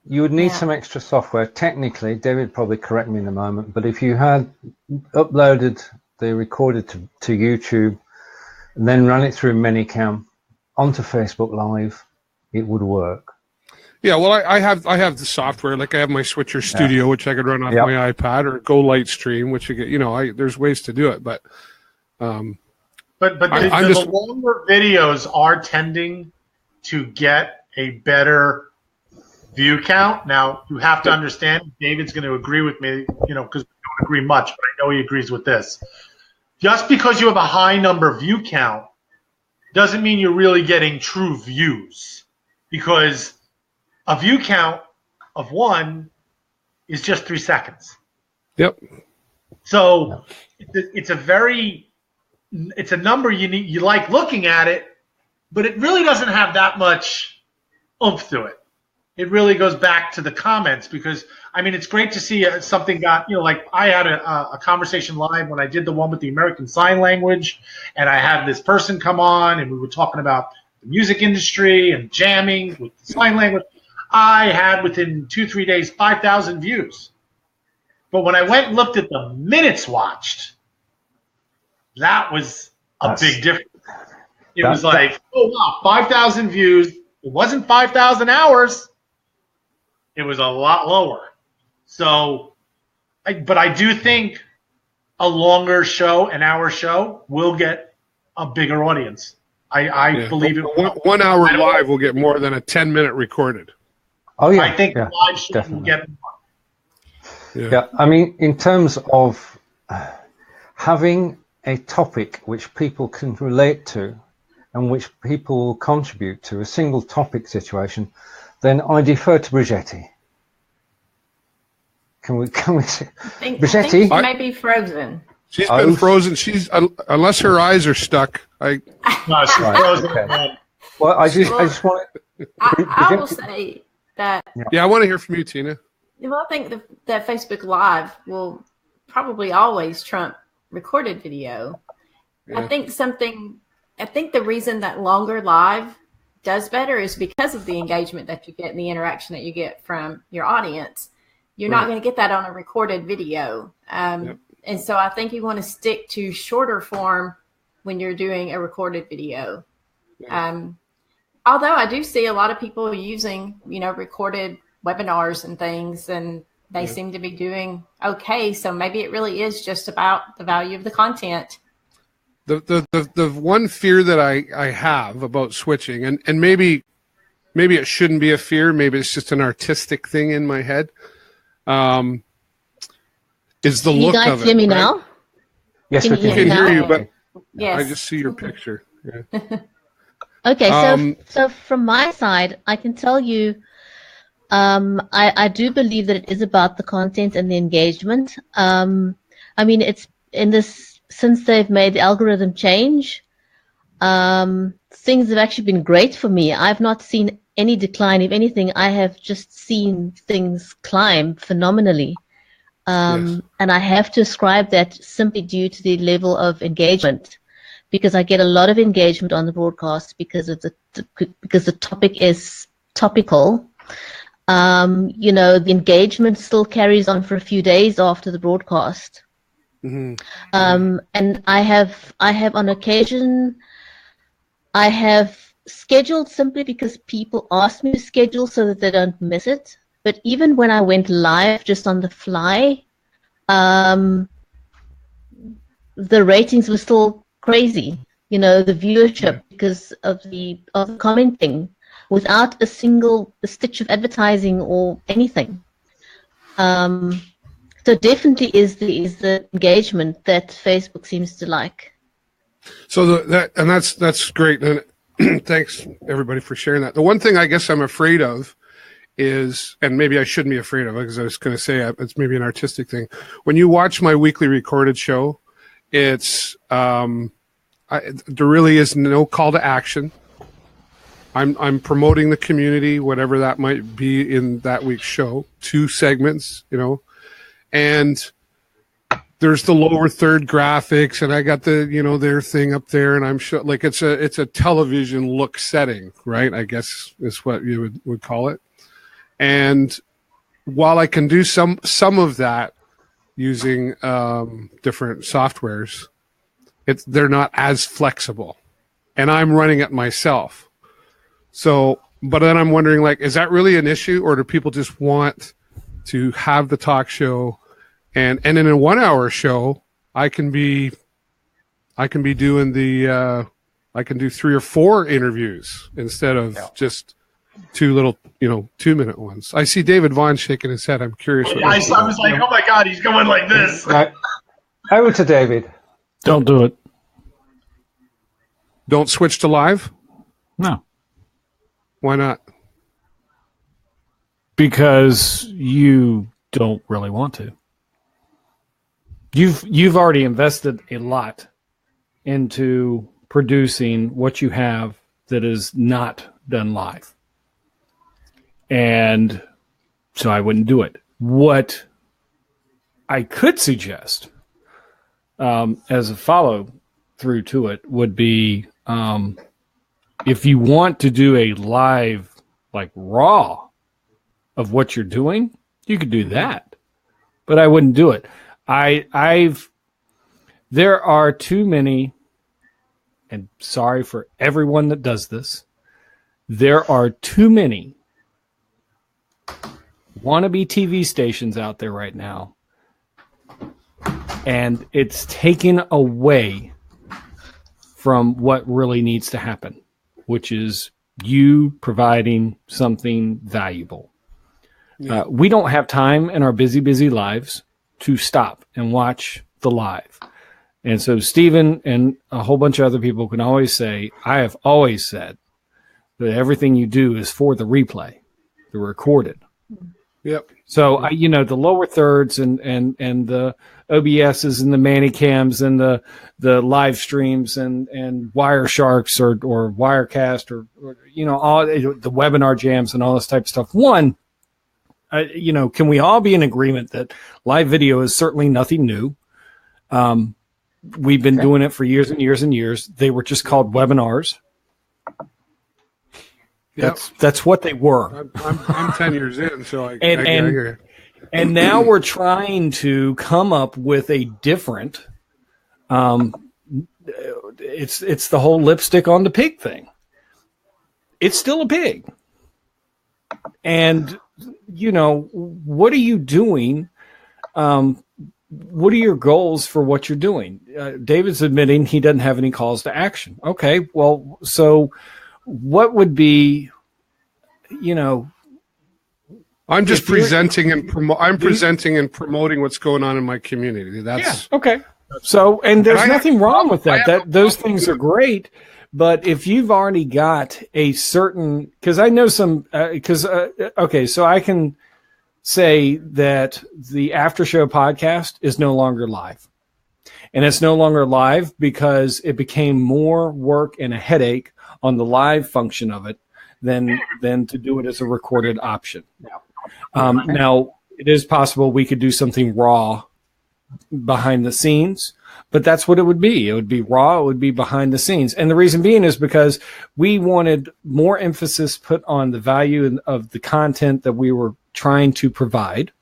Speaker 2: You would need some extra software. Technically, David would probably correct me in a moment, but if you had uploaded the recorded to YouTube and then ran it through Minicam onto Facebook Live, it would work.
Speaker 6: Yeah, well, I have the software. Like I have my Switcher Studio, which I could run off my iPad, or Go Lightstream, which you get. There's ways to do it, but
Speaker 5: the longer videos are tending to get a better view count. Now you have to understand. David's going to agree with me, because we don't agree much, but I know he agrees with this. Just because you have a high number view count doesn't mean you're really getting true views, because a view count of 1 is just 3 seconds.
Speaker 6: Yep.
Speaker 5: So it's a number you like looking at it, but it really doesn't have that much oomph to it. It really goes back to the comments, because it's great to see something got, like I had a conversation live when I did the one with the American Sign Language, and I had this person come on and we were talking about the music industry and jamming with the sign language. I had within 2-3 days 5,000 views. But when I went and looked at the minutes watched, that was a big difference. It was like, oh wow, 5,000 views. It wasn't 5,000 hours. It was a lot lower. So, but I do think a longer show, an hour show, will get a bigger audience. I believe it.
Speaker 6: 1 hour live will get more than a 10-minute recorded.
Speaker 2: Oh yeah,
Speaker 5: I think live show will get more.
Speaker 2: Yeah, in terms of having a topic which people can relate to and which people will contribute to, a single topic situation, then I defer to Bridgetti. Can we see?
Speaker 4: Bridgetti? I think she might be frozen.
Speaker 6: She's been frozen. She's unless her eyes are stuck.
Speaker 5: No, she's frozen. Okay.
Speaker 2: Well, I just want.
Speaker 4: I will say that.
Speaker 6: Yeah, I want to hear from you, Tina.
Speaker 4: Well, I think that Facebook Live will probably always trump recorded video. Yeah. I think the reason that longer live does better is because of the engagement that you get and the interaction that you get from your audience. You're not going to get that on a recorded video. And so I think you want to stick to shorter form when you're doing a recorded video. Yeah. Although I do see a lot of people using, recorded webinars and things, and they seem to be doing okay. So maybe it really is just about the value of the content.
Speaker 6: The one fear that I have about switching, and maybe it shouldn't be a fear, maybe it's just an artistic thing in my head, is the look of it.
Speaker 7: You guys hear me now?
Speaker 2: Yes, we
Speaker 6: can hear you, but I just see your picture. Yeah.
Speaker 7: Okay, so from my side, I can tell you, I do believe that it is about the content and the engagement. It's in this, since they've made the algorithm change, things have actually been great for me. I've not seen any decline. If anything, I have just seen things climb phenomenally. And I have to ascribe that simply due to the level of engagement, because I get a lot of engagement on the broadcast because of because the topic is topical. The engagement still carries on for a few days after the broadcast. Mm-hmm. And I have on occasion, I have scheduled simply because people ask me to schedule so that they don't miss it. But even when I went live just on the fly, the ratings were still crazy. The viewership, because of the commenting, without a stitch of advertising or anything. So definitely is the engagement that Facebook seems to like.
Speaker 6: So that's great, and thanks everybody for sharing that. The one thing I guess I'm afraid of is, and maybe I shouldn't be afraid of it, because I was going to say it's maybe an artistic thing. When you watch my weekly recorded show, it's there really is no call to action. I'm promoting the community, whatever that might be in that week's show, 2 segments, and there's the lower third graphics, and I got the, their thing up there, and I'm sure like it's a television look setting, right? I guess is what you would call it. And while I can do some of that using different softwares, they're not as flexible, and I'm running it myself. So, but then I'm wondering, like, is that really an issue, or do people just want to have the talk show, and in a 1-hour show, I can be doing I can do 3 or 4 interviews instead of just 2 little, 2-minute ones. I see David Vaughan shaking his head. I'm curious.
Speaker 5: I was like, oh my God, he's going like this.
Speaker 2: Right. Over to David.
Speaker 3: Don't do it.
Speaker 6: Don't switch to live?
Speaker 3: No.
Speaker 6: Why not?
Speaker 3: Because you don't really want to. You've already invested a lot into producing what you have that is not done live. And so I wouldn't do it. What I could suggest as a follow through to it would be if you want to do a live, like raw of what you're doing, you could do that. But I wouldn't do it. There are too many, and sorry for everyone that does this, there are too many wannabe TV stations out there right now, and it's taken away from what really needs to happen, which is you providing something valuable. Yeah. We don't have time in our busy lives to stop and watch the live. And so Steven and a whole bunch of other people can always say, I have always said that everything you do is for the replay, the recorded.
Speaker 6: Yep. So,
Speaker 3: the lower thirds and the OBSs and the Manicams and the live streams and Wiresharks or Wirecast or all the webinar jams and all this type of stuff. One, can we all be in agreement that live video is certainly nothing new? We've been doing it for years and years and years. They were just called webinars. That's what they were.
Speaker 6: I'm 10 years in, so I hear you.
Speaker 3: And now we're trying to come up with a different. It's the whole lipstick on the pig thing. It's still a pig, and what are you doing? What are your goals for what you're doing? David's admitting he doesn't have any calls to action. Okay, well, so what would be,
Speaker 6: I'm just presenting and promoting what's going on in my community. That's
Speaker 3: okay. So, and there's nothing wrong with that. Those things are great. But if you've already got a certain, because I know some, so I can say that the after show podcast is no longer live. And it's no longer live because it became more work and a headache on the live function of it than to do it as a recorded option. Now, it is possible we could do something raw behind the scenes, but that's what it would be. It would be raw. It would be behind the scenes. And the reason being is because we wanted more emphasis put on the value of the content that we were trying to provide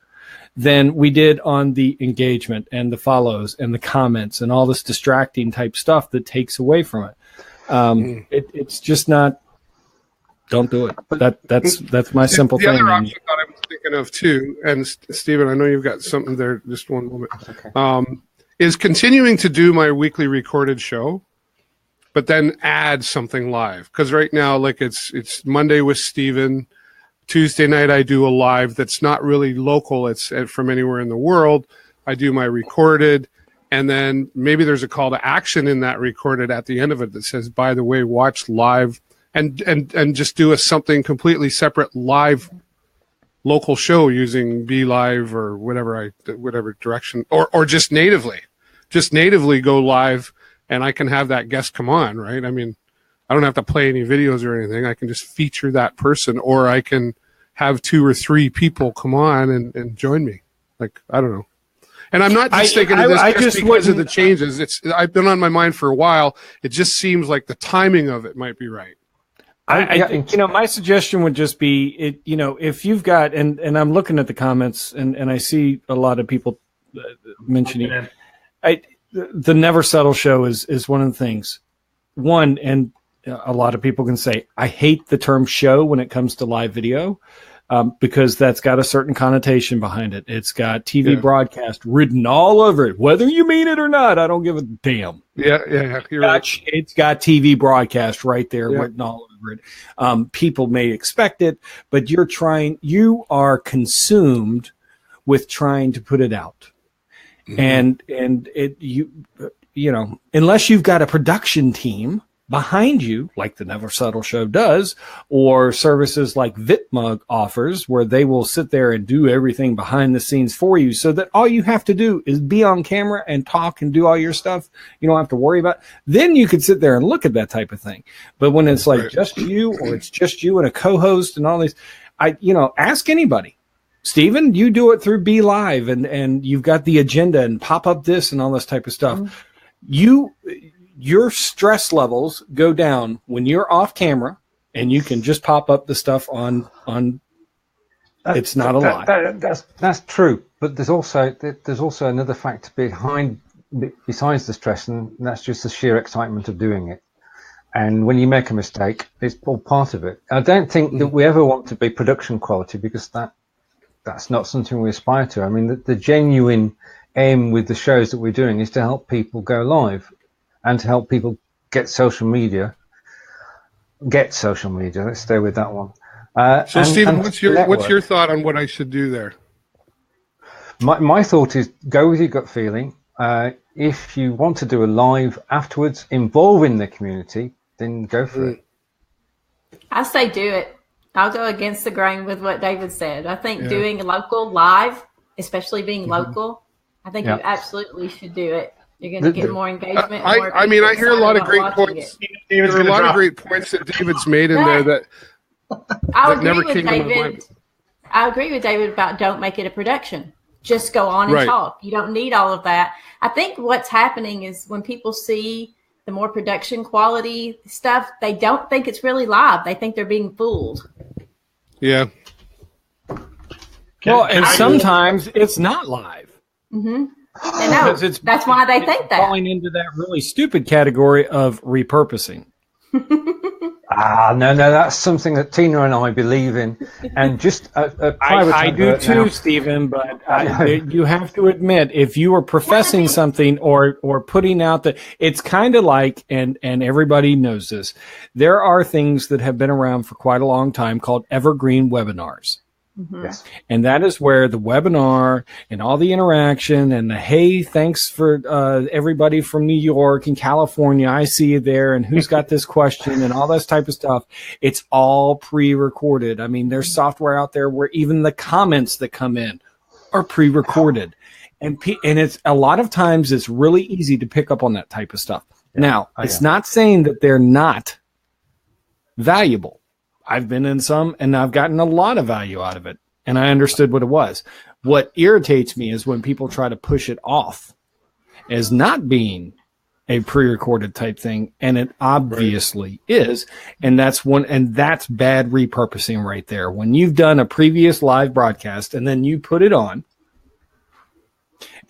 Speaker 3: than we did on the engagement and the follows and the comments and all this distracting type stuff that takes away from it. It's just not, don't do it. That's my simple thing.
Speaker 6: The other option that I was thinking of too, and Steven, I know you've got something there, just one moment, is continuing to do my weekly recorded show, but then add something live. Because right now, like it's Monday with Steven, Tuesday night I do a live that's not really local, it's from anywhere in the world. I do my recorded, and then maybe there's a call to action in that recorded at the end of it that says, by the way, watch live, and just do something completely separate live local show using Be Live or whatever direction, or just natively go live, and I can have that guest come on, right? I mean, I don't have to play any videos or anything. I can just feature that person, or I can have 2 or 3 people come on and join me. Like, I don't know. And I'm not just thinking of this just because of the changes. I've been on my mind for a while. It just seems like the timing of it might be right.
Speaker 3: I think, my suggestion would just be, if you've got, and I'm looking at the comments and I see a lot of people mentioning, the Never Settle show is one of the things. One, and a lot of people can say, I hate the term show when it comes to live video, because that's got a certain connotation behind it. It's got TV broadcast written all over it. Whether you mean it or not, I don't give a damn.
Speaker 6: Yeah. You're right.
Speaker 3: It's got TV broadcast right there written all over it. People may expect it, but you are consumed with trying to put it out. And unless you've got a production team behind you, like the Never Settle show does, or services like VitMug offers, where they will sit there and do everything behind the scenes for you, so that all you have to do is be on camera and talk and do all your stuff. You don't have to worry about it. Then you could sit there and look at that type of thing. But when it's like just you, or it's just you and a co-host and all these, ask anybody. Steven, you do it through Be Live, and you've got the agenda and pop up this and all this type of stuff. Your stress levels go down when you're off camera, and you can just pop up the stuff on. It's not a lot.
Speaker 2: That's true, but there's also another factor besides the stress, and that's just the sheer excitement of doing it. And when you make a mistake, it's all part of it. I don't think that we ever want to be production quality, because that's not something we aspire to. I mean, the genuine aim with the shows that we're doing is to help people go live, and to help people get social media. Let's stay with that one.
Speaker 6: So, Steven, what's your thought on what I should do there?
Speaker 2: My thought is, go with your gut feeling. If you want to do a live afterwards involving the community, then go for it.
Speaker 4: I say do it. I'll go against the grain with what David said. I think doing a local live, especially being local, I think you absolutely should do it. You're going to get more engagement.
Speaker 6: I hear a lot of great points. There are a lot of great points that David's made in there that never came to my mind.
Speaker 4: I agree with David about don't make it a production. Just go on and talk. You don't need all of that. I think what's happening is when people see the more production quality stuff, they don't think it's really live. They think they're being fooled.
Speaker 6: Yeah.
Speaker 3: And sometimes it's not live.
Speaker 4: Mm-hmm. That's why they think that.
Speaker 3: Falling into that really stupid category of repurposing.
Speaker 2: No, that's something that Tina and I believe in. And just a private
Speaker 3: I do too, now. Stephen, but you have to admit, if you are professing something or putting out that, it's kind of like, and everybody knows this, there are things that have been around for quite a long time called evergreen webinars.
Speaker 4: Mm-hmm.
Speaker 2: Yes.
Speaker 3: And that is where the webinar and all the interaction and the, hey, thanks for everybody from New York and California, I see you there, and who's got this question and all this type of stuff. It's all pre-recorded. I mean, there's software out there where even the comments that come in are pre-recorded. And it's a lot of times it's really easy to pick up on that type of stuff. Now, it's not saying that they're not valuable. I've been in some, and I've gotten a lot of value out of it, and I understood what it was. What irritates me is when people try to push it off as not being a pre-recorded type thing, and it obviously is, and that's bad repurposing right there. When you've done a previous live broadcast and then you put it on,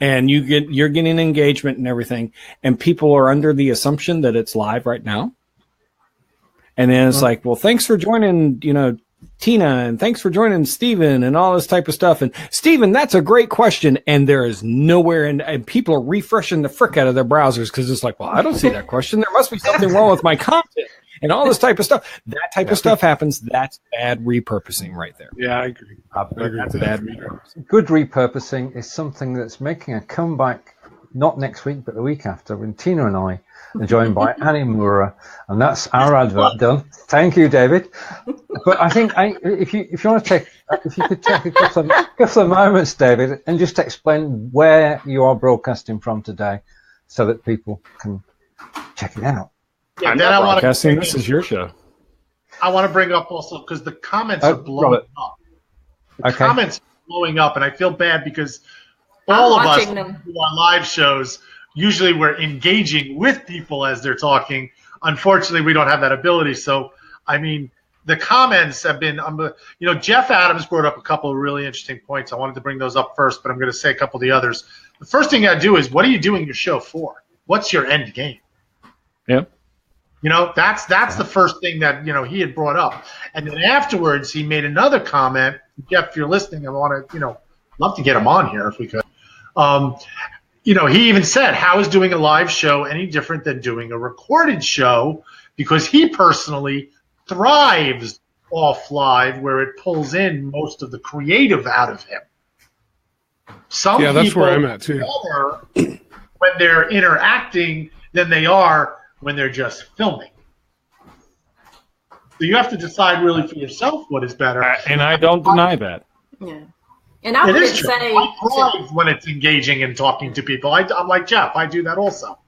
Speaker 3: and you're getting engagement and everything, and people are under the assumption that it's live right now. And then it's like, well, thanks for joining, Tina, and thanks for joining Steven and all this type of stuff. And Steven, that's a great question. And there is nowhere and people are refreshing the frick out of their browsers because it's like, well, I don't see that question. There must be something wrong with my content and all this type of stuff. That type of stuff happens. That's bad repurposing right there.
Speaker 6: Yeah, I agree.
Speaker 3: That's bad repurposing.
Speaker 2: Good repurposing is something that's making a comeback, not next week, but the week after, when Tina and I are joined by Annie Mura, and that's our advert done. Thank you, David. But I think if you want to take, if you could take a couple of moments, David, and just explain where you are broadcasting from today, so that people can check it out.
Speaker 5: Yeah,
Speaker 3: I'm not broadcasting. This is your show.
Speaker 5: I want to bring up also because the comments are blowing up. The comments are blowing up, and I feel bad because all of us who on live shows, usually we're engaging with people as they're talking. Unfortunately, we don't have that ability. So, I mean, the comments have been, Jeff Adams brought up a couple of really interesting points. I wanted to bring those up first, but I'm going to say a couple of the others. The first thing I do is, what are you doing your show for? What's your end game?
Speaker 3: Yeah.
Speaker 5: That's the first thing that, he had brought up. And then afterwards, he made another comment. Jeff, if you're listening, I want to, love to get him on here if we could. He even said, how is doing a live show any different than doing a recorded show? Because he personally thrives off live, where it pulls in most of the creative out of him. Some
Speaker 6: that's where I'm at too.
Speaker 5: When they're interacting than they are when they're just filming. So you have to decide really for yourself what is better.
Speaker 3: And I don't deny that.
Speaker 4: Yeah. And I would say,
Speaker 5: I thrive when it's engaging and talking to people. I'm like Jeff. I do that also.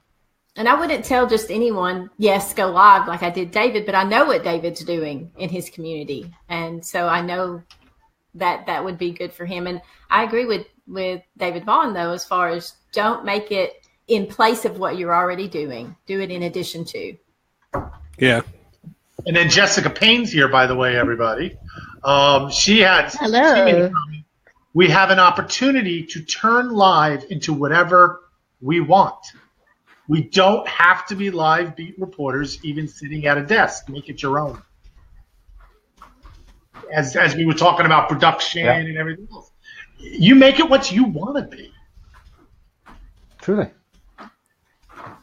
Speaker 4: And I wouldn't tell just anyone, yes, go live like I did David, but I know what David's doing in his community. And so I know that would be good for him. And I agree with David Vaughan, though, as far as don't make it in place of what you're already doing. Do it in addition to.
Speaker 6: Yeah.
Speaker 5: And then Jessica Payne's here, by the way, everybody. She had
Speaker 7: hello.
Speaker 5: We have an opportunity to turn live into whatever we want. We don't have to be live beat reporters, even sitting at a desk. Make it your own. As we were talking about production and everything else. You make it what you want to be.
Speaker 2: Truly.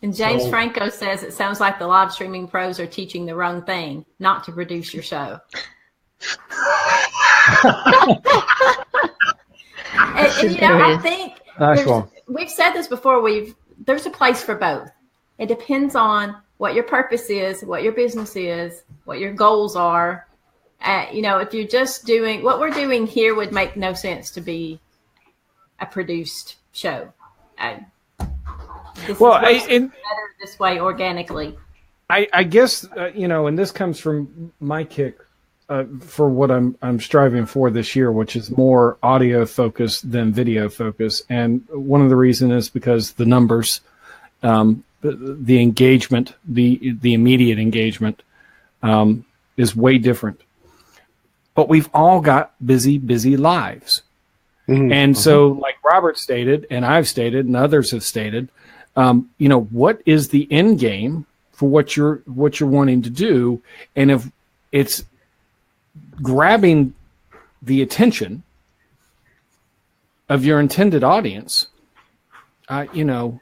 Speaker 4: And James Franco says it sounds like the live streaming pros are teaching the wrong thing, not to produce your show. I think we've said this before. There's a place for both. It depends on what your purpose is, what your business is, what your goals are. If you're just doing what we're doing here, would make no sense to be a produced show. Better this way organically.
Speaker 3: I guess and this comes from my kick. For what I'm striving for this year, which is more audio focused than video focused, and one of the reasons is because the numbers, the engagement, the immediate engagement, is way different. But we've all got busy lives, and so like Robert stated, and I've stated, and others have stated, what is the end game for what you're wanting to do, and if it's grabbing the attention of your intended audience, videos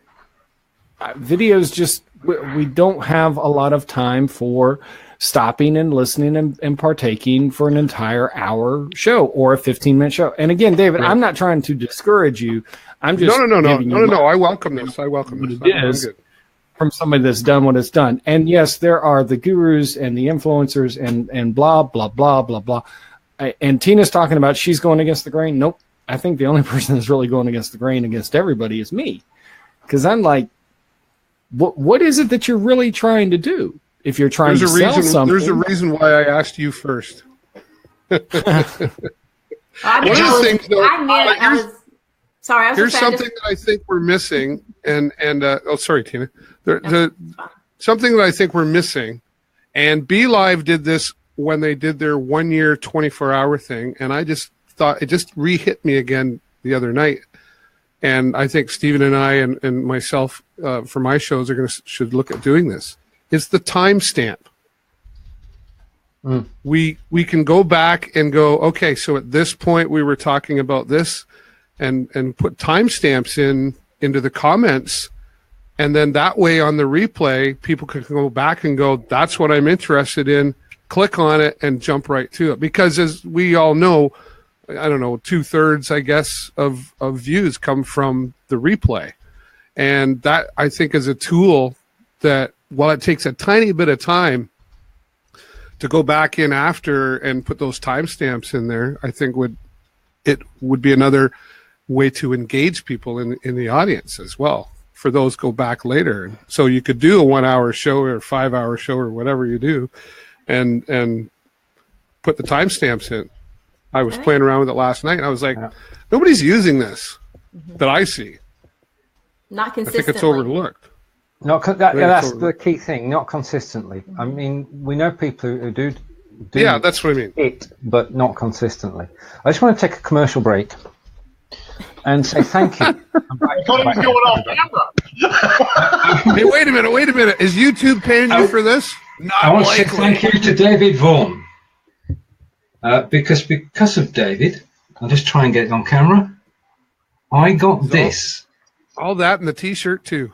Speaker 3: just, we don't have a lot of time for stopping and listening and partaking for an entire hour show or a 15-minute show. And again, David, I'm not trying to discourage you. I'm just
Speaker 6: no. I welcome this.
Speaker 3: It is from somebody that's done what it's done. And yes, there are the gurus and the influencers and blah, blah, blah, blah, blah. And Tina's talking about she's going against the grain. Nope. I think the only person that's really going against the grain against everybody is me. Because I'm like, what is it that you're really trying to do?
Speaker 1: if you're trying to sell something.
Speaker 6: There's a reason why I asked you first.
Speaker 4: Here's
Speaker 6: something that I think we're missing, and sorry, Tina. Something that I think we're missing, and Be Live did this when they did their 1 year 24-hour thing, and I just thought it just re-hit me again the other night. And I think Steven and I and myself for my shows should look at doing this. It's the timestamp. We can go back and go, okay, so at this point we were talking about this, and put timestamps into the comments, and then that way on the replay people can go back and go, that's what I'm interested in, click on it and jump right to it. Because as we all know, I don't know, 2/3, I guess, of views come from the replay. And that, I think, is a tool that, while it takes a tiny bit of time to go back in after and put those timestamps in there, I think it would be another way to engage people in the audience as well, for those go back later. So you could do a 1 hour show or 5 hour show or whatever you do, and put the timestamps in. I was playing around with it last night, and I was like, nobody's using this that I see.
Speaker 4: Not consistently.
Speaker 6: I think it's overlooked.
Speaker 2: That's the key thing, not consistently. I mean, we know people who do
Speaker 6: yeah, that's what I mean.
Speaker 2: It, but not consistently. I just want to take a commercial break and say thank you.
Speaker 6: Hey, wait a minute. Is YouTube paying you for this?
Speaker 2: I want to say thank you to David Vaughan. Because of David, I'll just try and get it on camera. I got this.
Speaker 6: All that and the T-shirt too.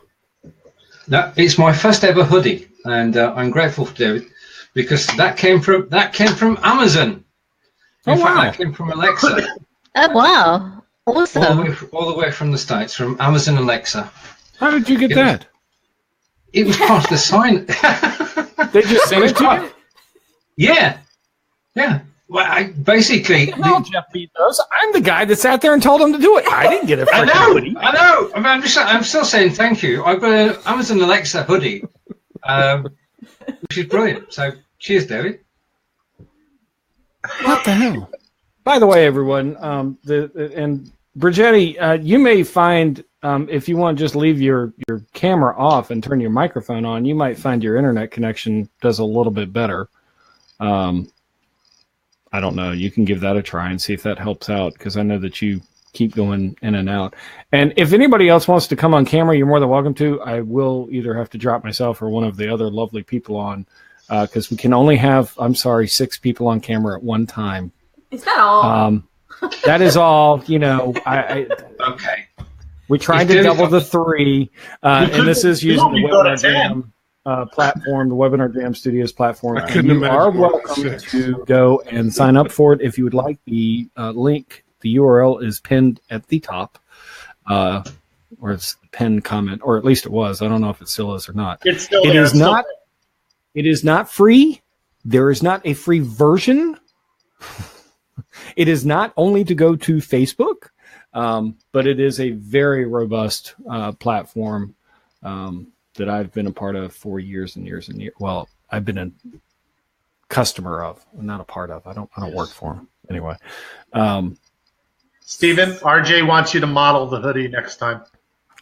Speaker 2: No, it's my first ever hoodie, and I'm grateful for David because that came from Amazon. In fact, that came from Alexa.
Speaker 7: Oh wow! Awesome.
Speaker 2: All the way from the States, from Amazon Alexa.
Speaker 1: How did you get that?
Speaker 2: It was part of the sign.
Speaker 1: They just sent it to you?
Speaker 2: Yeah. Well, I basically.
Speaker 1: Jeff Bezos. I'm the guy that sat there and told him to do it. I didn't get a freaking hoodie.
Speaker 2: I know. I'm still saying thank you. I've got an Amazon Alexa hoodie, which is brilliant. So, cheers, David.
Speaker 1: What the hell? By the way, everyone, and Bridgetti, you may find if you want to just leave your camera off and turn your microphone on, you might find your internet connection does a little bit better. I don't know. You can give that a try and see if that helps out, because I know that you keep going in and out. And if anybody else wants to come on camera, you're more than welcome to. I will either have to drop myself or one of the other lovely people on, because we can only have, 6 people on camera at one time.
Speaker 4: Is that all?
Speaker 1: That is all.
Speaker 2: Okay.
Speaker 1: We tried to double the 3, and this is using the WebinarJam platform, the WebinarJam Studios platform. You are welcome to go and sign up for it if you would like. The link, the URL is pinned at the top, or it's the pinned comment, or at least it was. I don't know if it still is or not.
Speaker 5: It's still there.
Speaker 1: It is not free. There is not a free version. It is not only to go to Facebook, but it is a very robust platform that I've been a part of for years and years and years. Well, I've been a customer of, not a part of. I don't work for them anyway.
Speaker 5: Steven, RJ wants you to model the hoodie next time.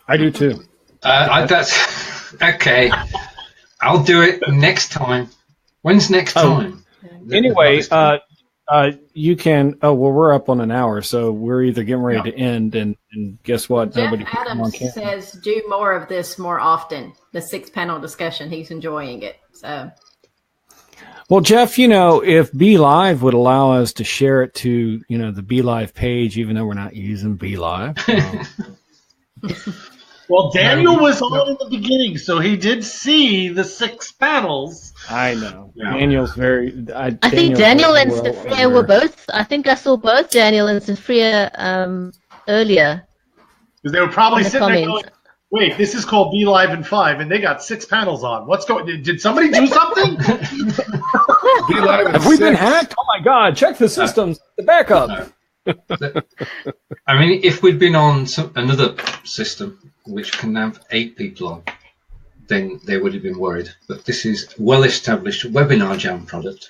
Speaker 1: I do too.
Speaker 2: That's okay. I'll do it next time. When's next time?
Speaker 1: Anyway, you can. Oh well, we're up on an hour, so we're either getting ready to end, and guess what?
Speaker 4: Jeff
Speaker 1: Nobody
Speaker 4: Adams says do more of this more often. The 6-panel discussion, he's enjoying it. So.
Speaker 1: Well, Jeff, if Be Live would allow us to share it to the Be Live page, even though we're not using Be Live.
Speaker 5: Well, Daniel was on in the beginning, so he did see the 6 panels.
Speaker 1: I know. Yeah. Daniel's very...
Speaker 7: I think Daniel and Sophia were both... I think I saw both Daniel and Sophia earlier.
Speaker 5: Because they were probably sitting there going, wait, this is called Be Live in 5, and they got 6 panels on. What's going... Did somebody do something?
Speaker 6: Be Live in
Speaker 1: Have we been hacked? Oh, my God. Check the systems. The backup.
Speaker 2: I mean, if we'd been on another system, which can have 8 people on, then they would have been worried. But this is well-established WebinarJam product.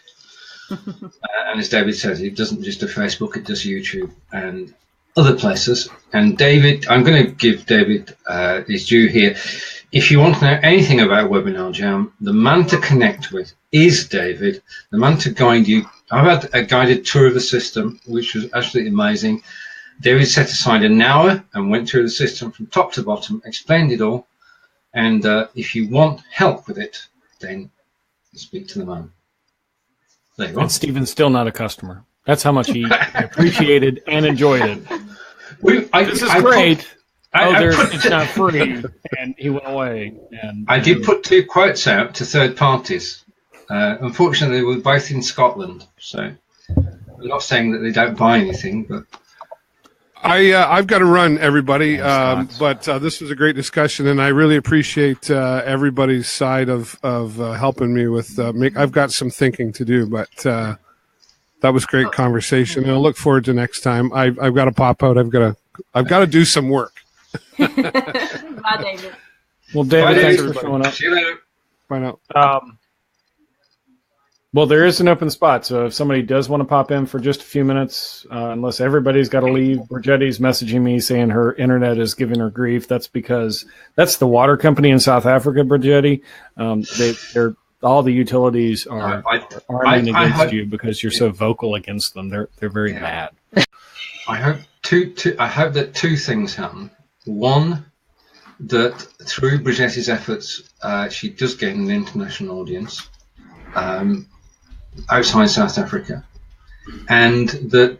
Speaker 2: And as David says, it doesn't just do Facebook, it does YouTube and other places. And David, I'm going to give David his due here. If you want to know anything about WebinarJam, the man to connect with is David, the man to guide you. I've had a guided tour of the system, which was absolutely amazing. David set aside an hour and went through the system from top to bottom, explained it all. And if you want help with it, then speak to the man. There you go.
Speaker 3: And Steven's still not a customer. That's how much he appreciated and enjoyed it. This is great. It's not free, and he went away. And
Speaker 2: I did put 2 quotes out to third parties. Unfortunately, they were both in Scotland, so I'm not saying that they don't buy anything, but
Speaker 6: I've got to run, everybody. But this was a great discussion, and I really appreciate everybody's side of helping me with. I've got some thinking to do, but that was great conversation, and I look forward to next time. I've got to pop out. I've got to do some work.
Speaker 4: Bye, David.
Speaker 3: Well, David, thanks for showing up.
Speaker 2: See you later.
Speaker 6: Bye now.
Speaker 3: Well, there is an open spot, so if somebody does want to pop in for just a few minutes, unless everybody's got to leave, Bridgetti's messaging me saying her internet is giving her grief. That's because that's the water company in South Africa, Bridgetti. They're all the utilities are arming against you because you're so vocal against them. They're very mad.
Speaker 2: I hope that 2 things happen. One, that through Bridgetti's efforts, she does gain an international audience outside South Africa, and that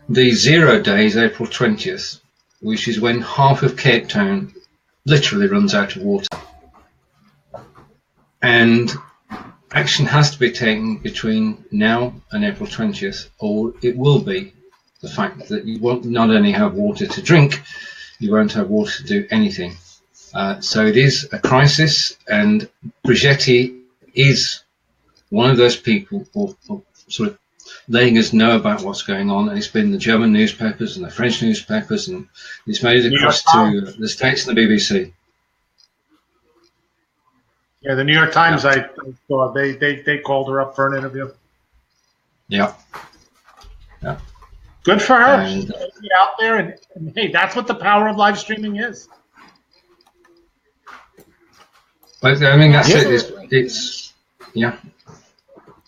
Speaker 2: the 0 day is April 20th, which is when half of Cape Town literally runs out of water. And action has to be taken between now and April 20th, or it will be the fact that you won't not only have water to drink, you won't have water to do anything. So it is a crisis, and Bridgetti is one of those people who sort of letting us know about what's going on. And it's been the German newspapers and the French newspapers, and it's made it across to the States and the BBC.
Speaker 5: Yeah, the New York Times, I saw they called her up for an interview.
Speaker 2: Yeah.
Speaker 5: Good for her. She's going to be out there, and hey, that's what the power of live streaming is.
Speaker 2: But I mean, that's it. It's yeah.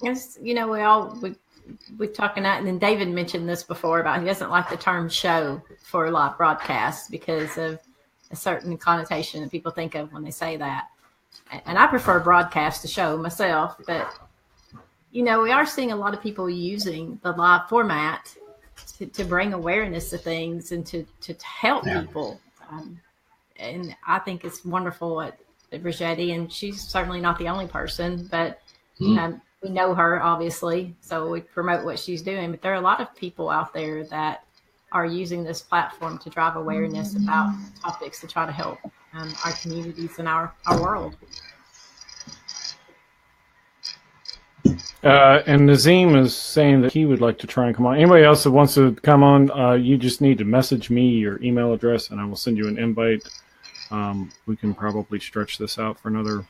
Speaker 4: Yes, we're talking that, and then David mentioned this before about he doesn't like the term show for live broadcasts because of a certain connotation that people think of when they say that. And I prefer broadcast to show myself, but we are seeing a lot of people using the live format to bring awareness to things and to help people. And I think it's wonderful at Bridgetti, and she's certainly not the only person, but we know her, obviously, so we promote what she's doing. But there are a lot of people out there that are using this platform to drive awareness about topics to try to help our communities and our world.
Speaker 3: And Nazim is saying that he would like to try and come on. Anybody else that wants to come on, you just need to message me your email address, and I will send you an invite. We can probably stretch this out for another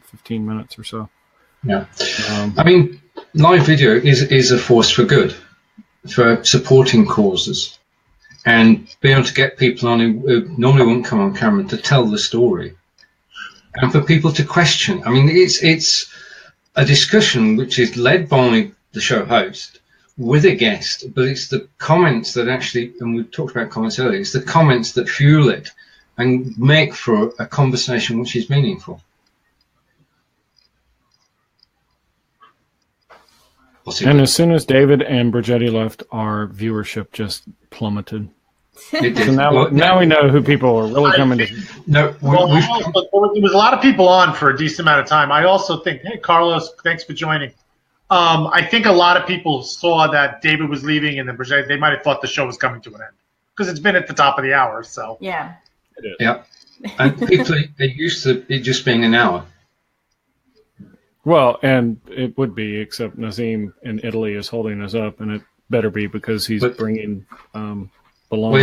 Speaker 3: 15 minutes or so.
Speaker 2: Yeah, I mean, live video is a force for good, for supporting causes, and being able to get people on who normally wouldn't come on camera to tell the story, and for people to question. I mean, it's a discussion which is led by the show host with a guest, but it's the comments that actually, and we talked about comments earlier, it's the comments that fuel it and make for a conversation which is meaningful.
Speaker 3: And as soon as David and Bridgetti left, our viewership just plummeted. So now we know who people are really coming to.
Speaker 5: No, there was a lot of people on for a decent amount of time. I also think, hey, Carlos, thanks for joining. I think a lot of people saw that David was leaving, and then Bridgetti, they might have thought the show was coming to an end because it's been at the top of the hour. So
Speaker 4: yeah,
Speaker 3: it is.
Speaker 2: Yeah, and people are used to it just being an hour.
Speaker 3: Well, and it would be, except Nazim in Italy is holding us up, and it better be because he's bringing belonging.
Speaker 2: Well,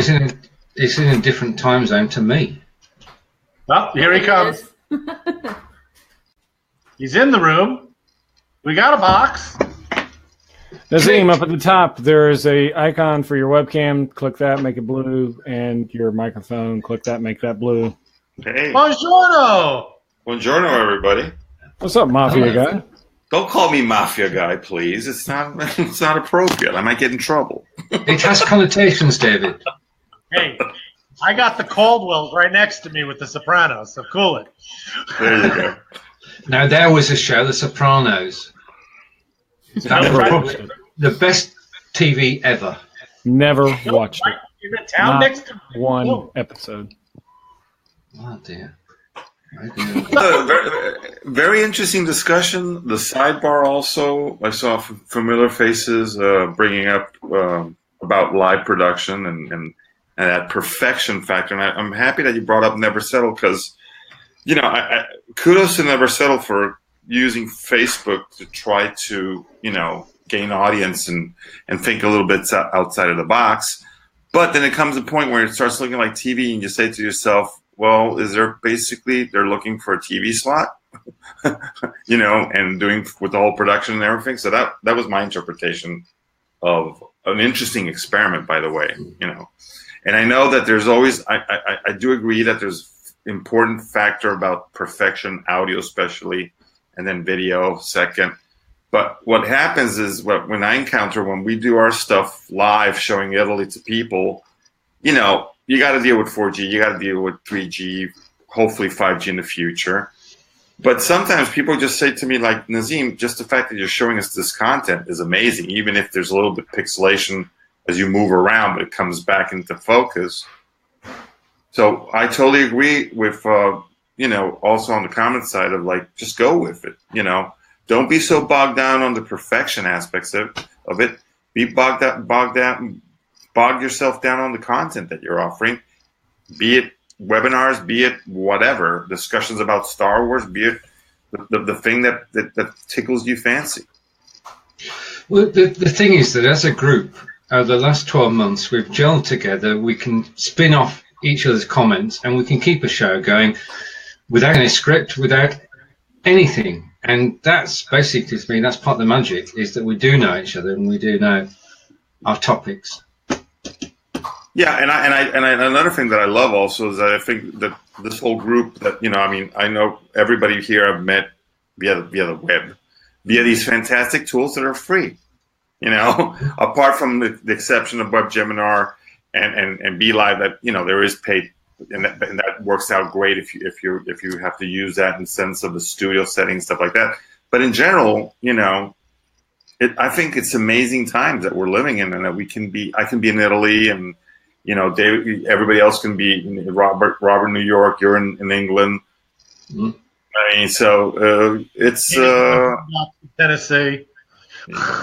Speaker 2: it's in a different time zone to me.
Speaker 5: Oh, here he comes. He's in the room. We got a box.
Speaker 1: Nazim, up at the top, there is a icon for your webcam. Click that, make it blue, and your microphone. Click that, make that blue.
Speaker 8: Hey.
Speaker 5: Buongiorno.
Speaker 8: Buongiorno, everybody.
Speaker 1: What's up, Mafia guy?
Speaker 8: Don't call me Mafia guy, please. It's not appropriate. I might get in trouble.
Speaker 2: It has connotations, David.
Speaker 5: Hey, I got the Caldwells right next to me with the Sopranos, so cool it.
Speaker 8: There you go.
Speaker 2: Now, there was a show, The Sopranos. The best TV ever.
Speaker 1: Never watched it.
Speaker 5: In the town
Speaker 1: Not
Speaker 5: next to me.
Speaker 1: one episode.
Speaker 2: Oh, dear.
Speaker 8: Very interesting discussion. The sidebar also, I saw familiar faces bringing up about live production and that perfection factor. And I'm happy that you brought up Never Settle because, I kudos to Never Settle for using Facebook to try to, gain audience and think a little bit outside of the box. But then it comes a point where it starts looking like TV and you say to yourself, well, they're looking for a TV slot, and doing with the whole production and everything. So that was my interpretation of an interesting experiment, by the way, And I know that there's always, I do agree that there's important factor about perfection, audio especially, and then video second. But what happens is when I encounter, when we do our stuff live, showing Italy to people, you got to deal with 4G, you got to deal with 3G, hopefully 5G in the future. But sometimes people just say to me, like, Nazim, just the fact that you're showing us this content is amazing, even if there's a little bit pixelation as you move around, but it comes back into focus. So I totally agree with, also on the comment side of, like, just go with it, Don't be so bogged down on the perfection aspects of it. Be bogged yourself down on the content that you're offering, be it webinars, be it whatever, discussions about Star Wars, be it the thing that tickles you fancy.
Speaker 2: Well, the thing is that as a group, over the last 12 months, we've gelled together. We can spin off each other's comments and we can keep a show going without any script, without anything. And that's basically, to me, that's part of the magic, is that we do know each other and we do know our topics.
Speaker 8: Yeah, and another thing that I love also is that I think that this whole group that, I know everybody here I've met via the web, via these fantastic tools that are free, apart from the exception of WebGeminar and BeLive that, there is paid. And that works out great if you have to use that in the sense of the studio settings, stuff like that. But in general, I think it's amazing times that we're living in, and that I can be in Italy, and David, everybody else can be in Robert in New York, you're in England. Mm-hmm. I mean, so it's
Speaker 5: Tennessee.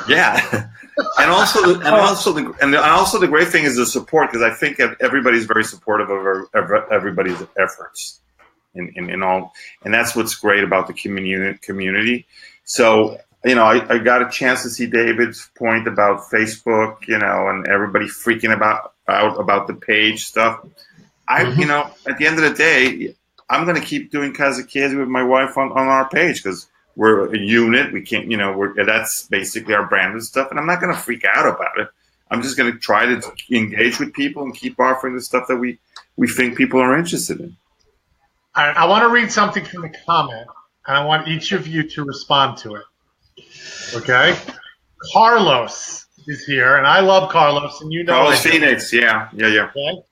Speaker 8: Yeah. And also the great thing is the support, because I think everybody's very supportive of everybody's efforts in all, and that's what's great about the community. So I got a chance to see David's point about Facebook, and everybody freaking out about the page stuff. At the end of the day, I'm going to keep doing Casa Chiesi with my wife on our page because we're a unit. We can't, that's basically our branded stuff. And I'm not going to freak out about it. I'm just going to try to engage with people and keep offering the stuff that we think people are interested in.
Speaker 5: I want to read something from the comment, and I want each of you to respond to it. Okay? Carlos is here, and I love Carlos, and
Speaker 8: Carlos Phoenix, yeah.
Speaker 5: Okay?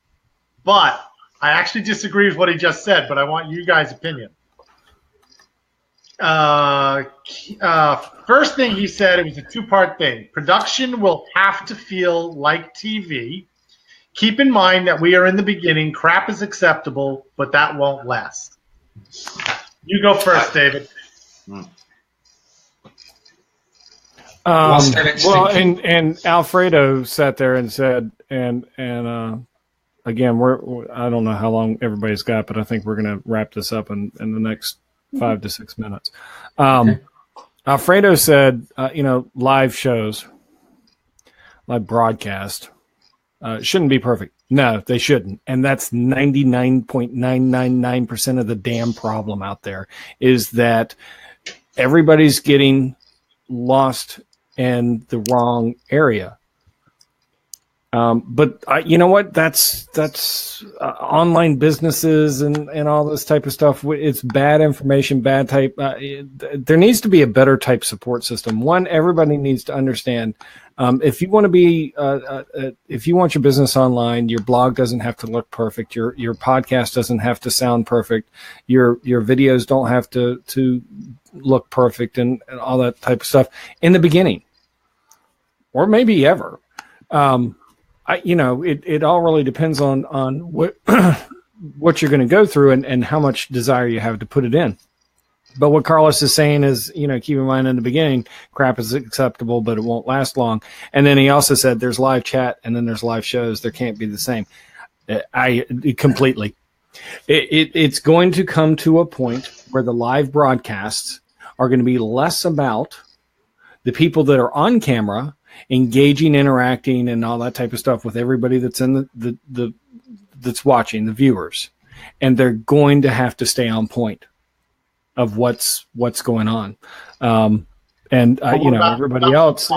Speaker 5: But I actually disagree with what he just said, but I want you guys' opinion. First thing he said, it was a two-part thing. Production will have to feel like TV. Keep in mind that we are in the beginning. Crap is acceptable, but that won't last. You go first, David.
Speaker 1: Well, and Alfredo sat there and said, and again, I don't know how long everybody's got, but I think we're going to wrap this up in the next 5 to 6 minutes. Alfredo said, live shows, live broadcast, shouldn't be perfect.
Speaker 3: No, they shouldn't. And that's 99.999% of the damn problem out there, is that everybody's getting lost in the wrong area. But you know what? That's online businesses and all this type of stuff. It's bad information, bad type. There needs to be a better type support system. One, everybody needs to understand. If you want to be, if you want your business online, your blog doesn't have to look perfect. Your podcast doesn't have to sound perfect. Your videos don't have to look perfect and all that type of stuff in the beginning, or maybe ever. It all really depends on what what you're going to go through and how much desire you have to put it in. But what Carlos is saying is, keep in mind in the beginning, crap is acceptable, but it won't last long. And then he also said there's live chat and then there's live shows. There can't be the same. Completely. It's going to come to a point where the live broadcasts are going to be less about the people that are on camera, engaging, interacting, and all that type of stuff with everybody that's in the that's watching, the viewers. And they're going to have to stay on point of what's going on, everybody else.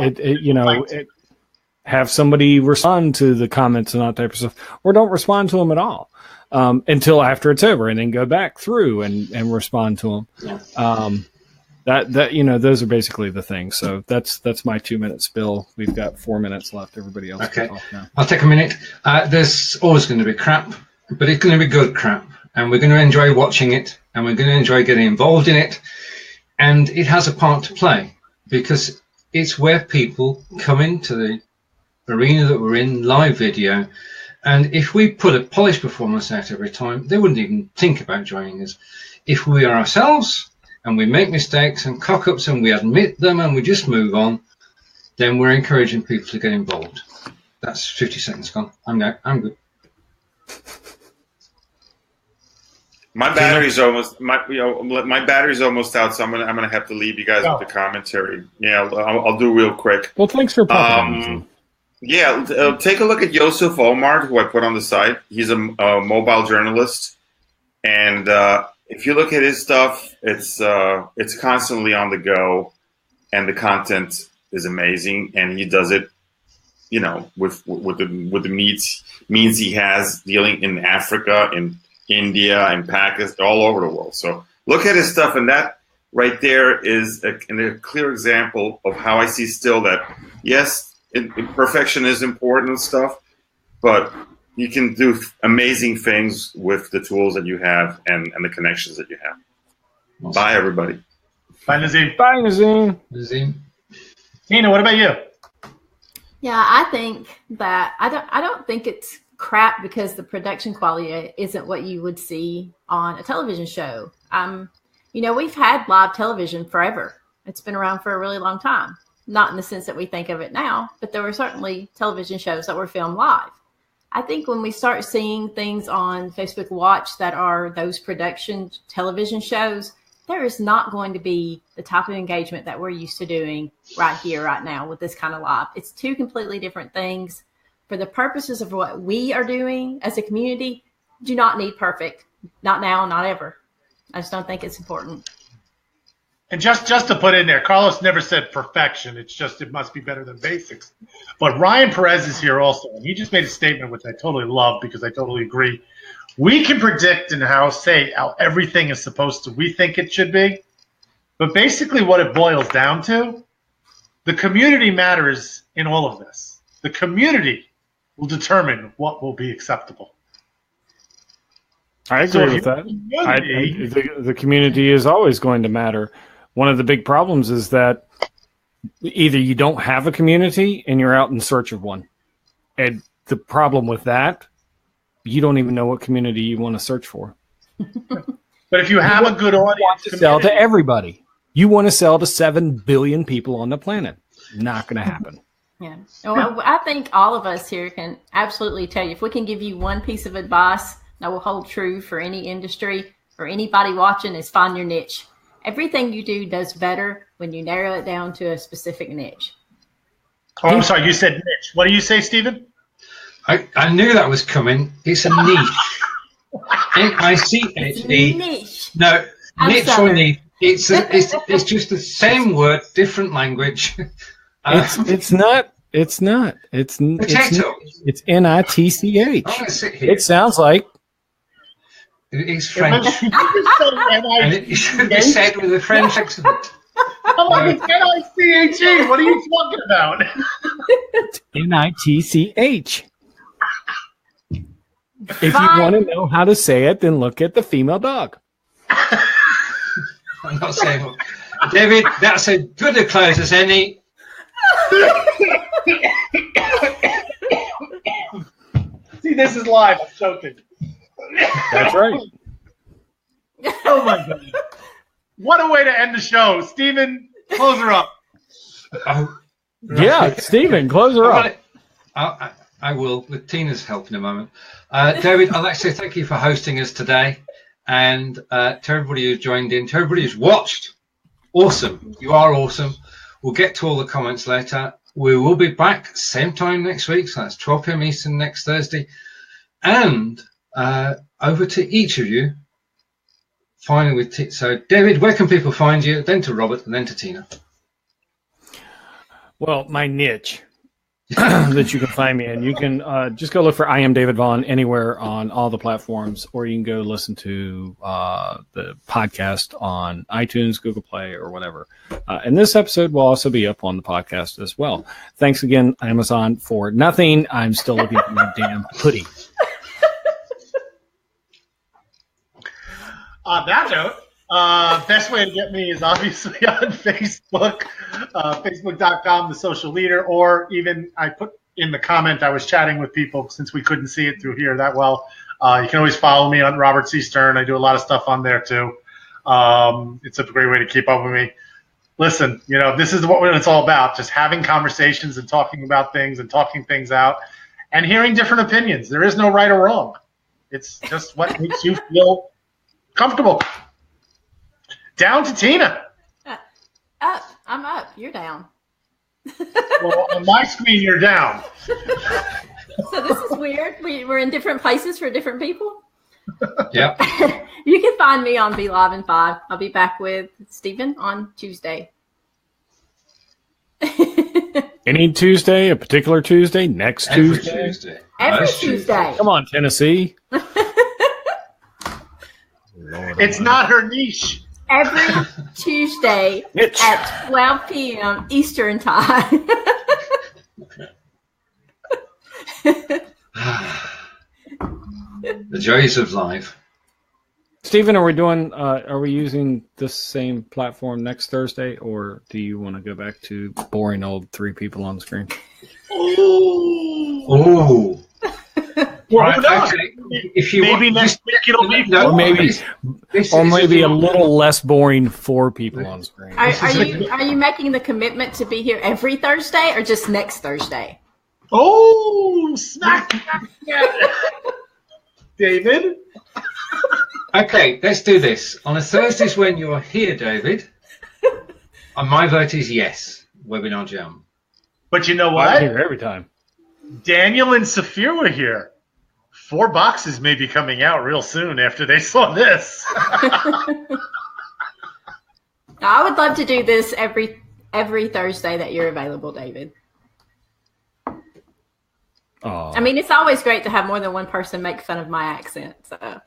Speaker 3: Have somebody respond to the comments and all that type of stuff, or don't respond to them at all until after it's over, and then go back through and respond to them. Those are basically the things. So that's my 2-minute spill. We've got 4 minutes left. Everybody else.
Speaker 2: Okay,
Speaker 3: can talk now.
Speaker 2: I'll take a minute. There's always going to be crap, but it's going to be good crap. And we're going to enjoy watching it, and we're going to enjoy getting involved in it. And it has a part to play, because it's where people come into the arena that we're in, live video. And if we put a polished performance out every time, they wouldn't even think about joining us. If we are ourselves and we make mistakes and cock-ups and we admit them and we just move on, then we're encouraging people to get involved. That's 50 seconds gone. I'm good.
Speaker 8: My battery's almost my battery's almost out, so I'm gonna have to leave you guys with the commentary. Yeah, I'll do real quick.
Speaker 3: Well, thanks for popping.
Speaker 8: Take a look at Yosef Omar, who I put on the site. He's a mobile journalist, and if you look at his stuff, it's constantly on the go, and the content is amazing, and he does it, with the means he has dealing in Africa, in India, and Pakistan, all over the world. So look at his stuff, and that right there is a clear example of how I see still that, yes, perfection is important and stuff, but you can do amazing things with the tools that you have and the connections that you have. Awesome. Bye, everybody.
Speaker 5: Bye, Nazim.
Speaker 3: Bye, Nazim.
Speaker 5: Tina, what about you?
Speaker 4: Yeah, I think that I don't think it's crap because the production quality isn't what you would see on a television show. We've had live television forever. It's been around for a really long time. Not in the sense that we think of it now, but there were certainly television shows that were filmed live. I think when we start seeing things on Facebook Watch that are those production television shows, there is not going to be the type of engagement that we're used to doing right here, right now with this kind of live. It's two completely different things. For the purposes of what we are doing as a community, do not need perfect. Not now, not ever. I just don't think it's important.
Speaker 5: And just to put in there, Carlos never said perfection. It's just it must be better than basics. But Ryan Perez is here also, and he just made a statement which I totally love because I totally agree. We can predict and how everything is supposed to, we think it should be. But basically what it boils down to, the community matters in all of this. The community will determine what will be acceptable.
Speaker 3: I agree with that. The community is always going to matter. One of the big problems is that either you don't have a community and you're out in search of one. And the problem with that, you don't even know what community you want to search for.
Speaker 5: But if you have a good audience,
Speaker 3: you want to sell to everybody. You want to sell to 7 billion people on the planet. Not going to happen.
Speaker 4: Yeah. Well, I think all of us here can absolutely tell you, if we can give you one piece of advice that will hold true for any industry, for anybody watching, is find your niche. Everything you do does better when you narrow it down to a specific niche.
Speaker 5: Oh, I'm sorry. You said niche. What do you say, Stephen?
Speaker 2: I knew that was coming. It's a niche. N-I-C-H-E.
Speaker 4: Niche.
Speaker 2: No,
Speaker 4: I'm
Speaker 2: niche or
Speaker 4: sorry.
Speaker 2: niche. It's just the same word, different language.
Speaker 3: It's not. It's
Speaker 2: Potato.
Speaker 3: It's N-I-T-C-H.
Speaker 2: I'm gonna sit here.
Speaker 3: It sounds like
Speaker 2: It's French, and
Speaker 5: N-I-C-H-E.
Speaker 2: it should be said with a French accent.
Speaker 5: I'm like, it's N-I-C-H-E. What are you talking about?
Speaker 3: N-I-T-C-H. If you want to know how to say it, then look at the female dog.
Speaker 2: I'm not saying what. David, that's as good a close as any.
Speaker 5: See, this is live. I'm choking.
Speaker 3: That's right.
Speaker 5: Oh my god! What a way to end the show, Steven. Close her up.
Speaker 2: Oh,
Speaker 3: Yeah, Stephen, close her up.
Speaker 2: I will, with Tina's help in a moment. David, I'd like to say thank you for hosting us today. And to everybody who's joined in, to everybody who's watched, awesome. You are awesome. We'll get to all the comments later. We will be back same time next week. So that's 12 p.m. Eastern next Thursday. And over to each of you. Finally, with so David, where can people find you? Then to Robert, and then to Tina.
Speaker 3: Well, my niche that you can find me in, you can just go look for I Am David Vaughan anywhere on all the platforms, or you can go listen to the podcast on iTunes, Google Play, or whatever. And this episode will also be up on the podcast as well. Thanks again, Amazon, for nothing. I'm still looking for my damn hoodie.
Speaker 5: On that note, best way to get me is obviously on Facebook, facebook.com, the social leader, or even I put in the comment, I was chatting with people since we couldn't see it through here that well. You can always follow me on Robert C. Stern. I do a lot of stuff on there too. It's a great way to keep up with me. Listen, this is what it's all about, just having conversations and talking about things and talking things out and hearing different opinions. There is no right or wrong. It's just what makes you feel comfortable. Down to Tina.
Speaker 4: Up. I'm up. You're down.
Speaker 5: Well, on my screen, you're down.
Speaker 4: So this is weird. We're in different places for different people.
Speaker 2: Yep.
Speaker 4: You can find me on Be Live in 5. I'll be back with Steven on Tuesday.
Speaker 3: Any Tuesday, a particular Tuesday, next
Speaker 2: Every
Speaker 3: Tuesday?
Speaker 2: Tuesday.
Speaker 4: Every Tuesday.
Speaker 3: Come on, Tennessee.
Speaker 5: It's not her niche.
Speaker 4: Every Tuesday
Speaker 3: Mitch.
Speaker 4: at 12 p.m. Eastern Time.
Speaker 2: The joys of life.
Speaker 3: Stephen, are we using this same platform next Thursday, or do you want to go back to boring old 3 people on screen?
Speaker 2: Oh.
Speaker 5: Well,
Speaker 2: Okay. If you
Speaker 5: maybe
Speaker 2: want,
Speaker 5: next week it'll be
Speaker 2: no,
Speaker 3: Or maybe
Speaker 2: this
Speaker 3: or
Speaker 2: is-
Speaker 3: maybe a little less boring 4 people on screen.
Speaker 4: Are you making the commitment to be here every Thursday or just next Thursday?
Speaker 5: Oh, smack. David?
Speaker 2: Okay, let's do this. On a Thursdays when you're here, David, and my vote is yes, WebinarJam.
Speaker 5: But you know
Speaker 3: I'm
Speaker 5: what?
Speaker 3: here every time.
Speaker 5: Daniel and Saphir were here. 4 boxes may be coming out real soon after they saw this.
Speaker 4: I would love to do this every Thursday that you're available, David.
Speaker 3: Oh.
Speaker 4: I mean, it's always great to have more than one person make fun of my accent. So.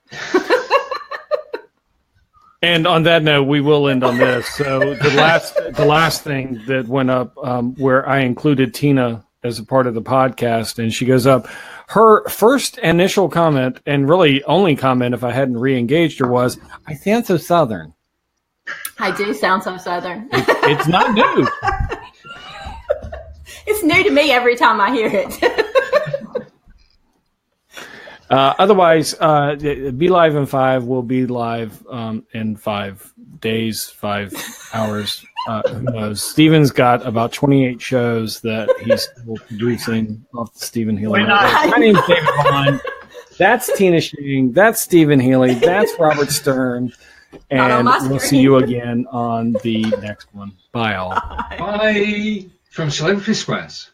Speaker 3: And on that note, we will end on this. So the last thing that went up, where I included Tina as a part of the podcast, and she goes up. Her first initial comment, and really only comment if I hadn't re-engaged her, was, "I sound so Southern."
Speaker 4: I do sound so Southern.
Speaker 3: It's not new.
Speaker 4: It's new to me every time I hear it.
Speaker 3: Otherwise, Be Live in 5 will be live in 5 days, 5 hours. Who knows? Steven's got about 28 shows that he's still producing off the Steven Healey. My name's David Vaughan. That's Tina Shang. That's Steven Healey. That's Robert Stern. And we'll see you again on the next one. Bye, all.
Speaker 2: Bye from Celebrity Squares.